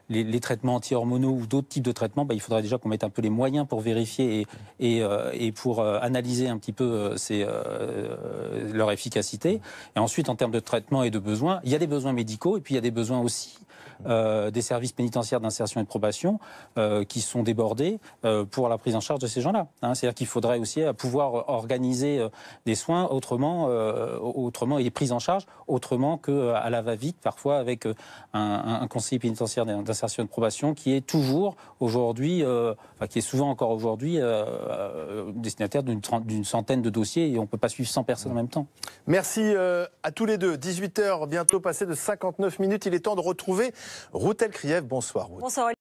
les traitements anti-hormonaux ou d'autres types de traitements, il faudrait déjà qu'on mette un peu les moyens pour vérifier et pour analyser un petit peu leur efficacité. Et ensuite, en termes de traitement et de besoins, il y a des besoins médicaux et puis il y a des besoins aussi des services pénitentiaires d'insertion et de probation qui sont débordés pour la prise en charge de ces gens-là. Hein, c'est-à-dire qu'il faudrait aussi pouvoir organiser des soins autrement et des prises en charge autrement qu'à la va-vite, parfois avec un conseiller pénitentiaire d'insertion et de probation qui est toujours aujourd'hui, qui est souvent encore aujourd'hui destinataire d'une centaine de dossiers et on ne peut pas suivre 100 personnes en même temps. Merci à tous les deux. 18h, bientôt passé de 59 minutes. Il est temps de retrouver Routel Krief. Bonsoir Ruth. Bonsoir.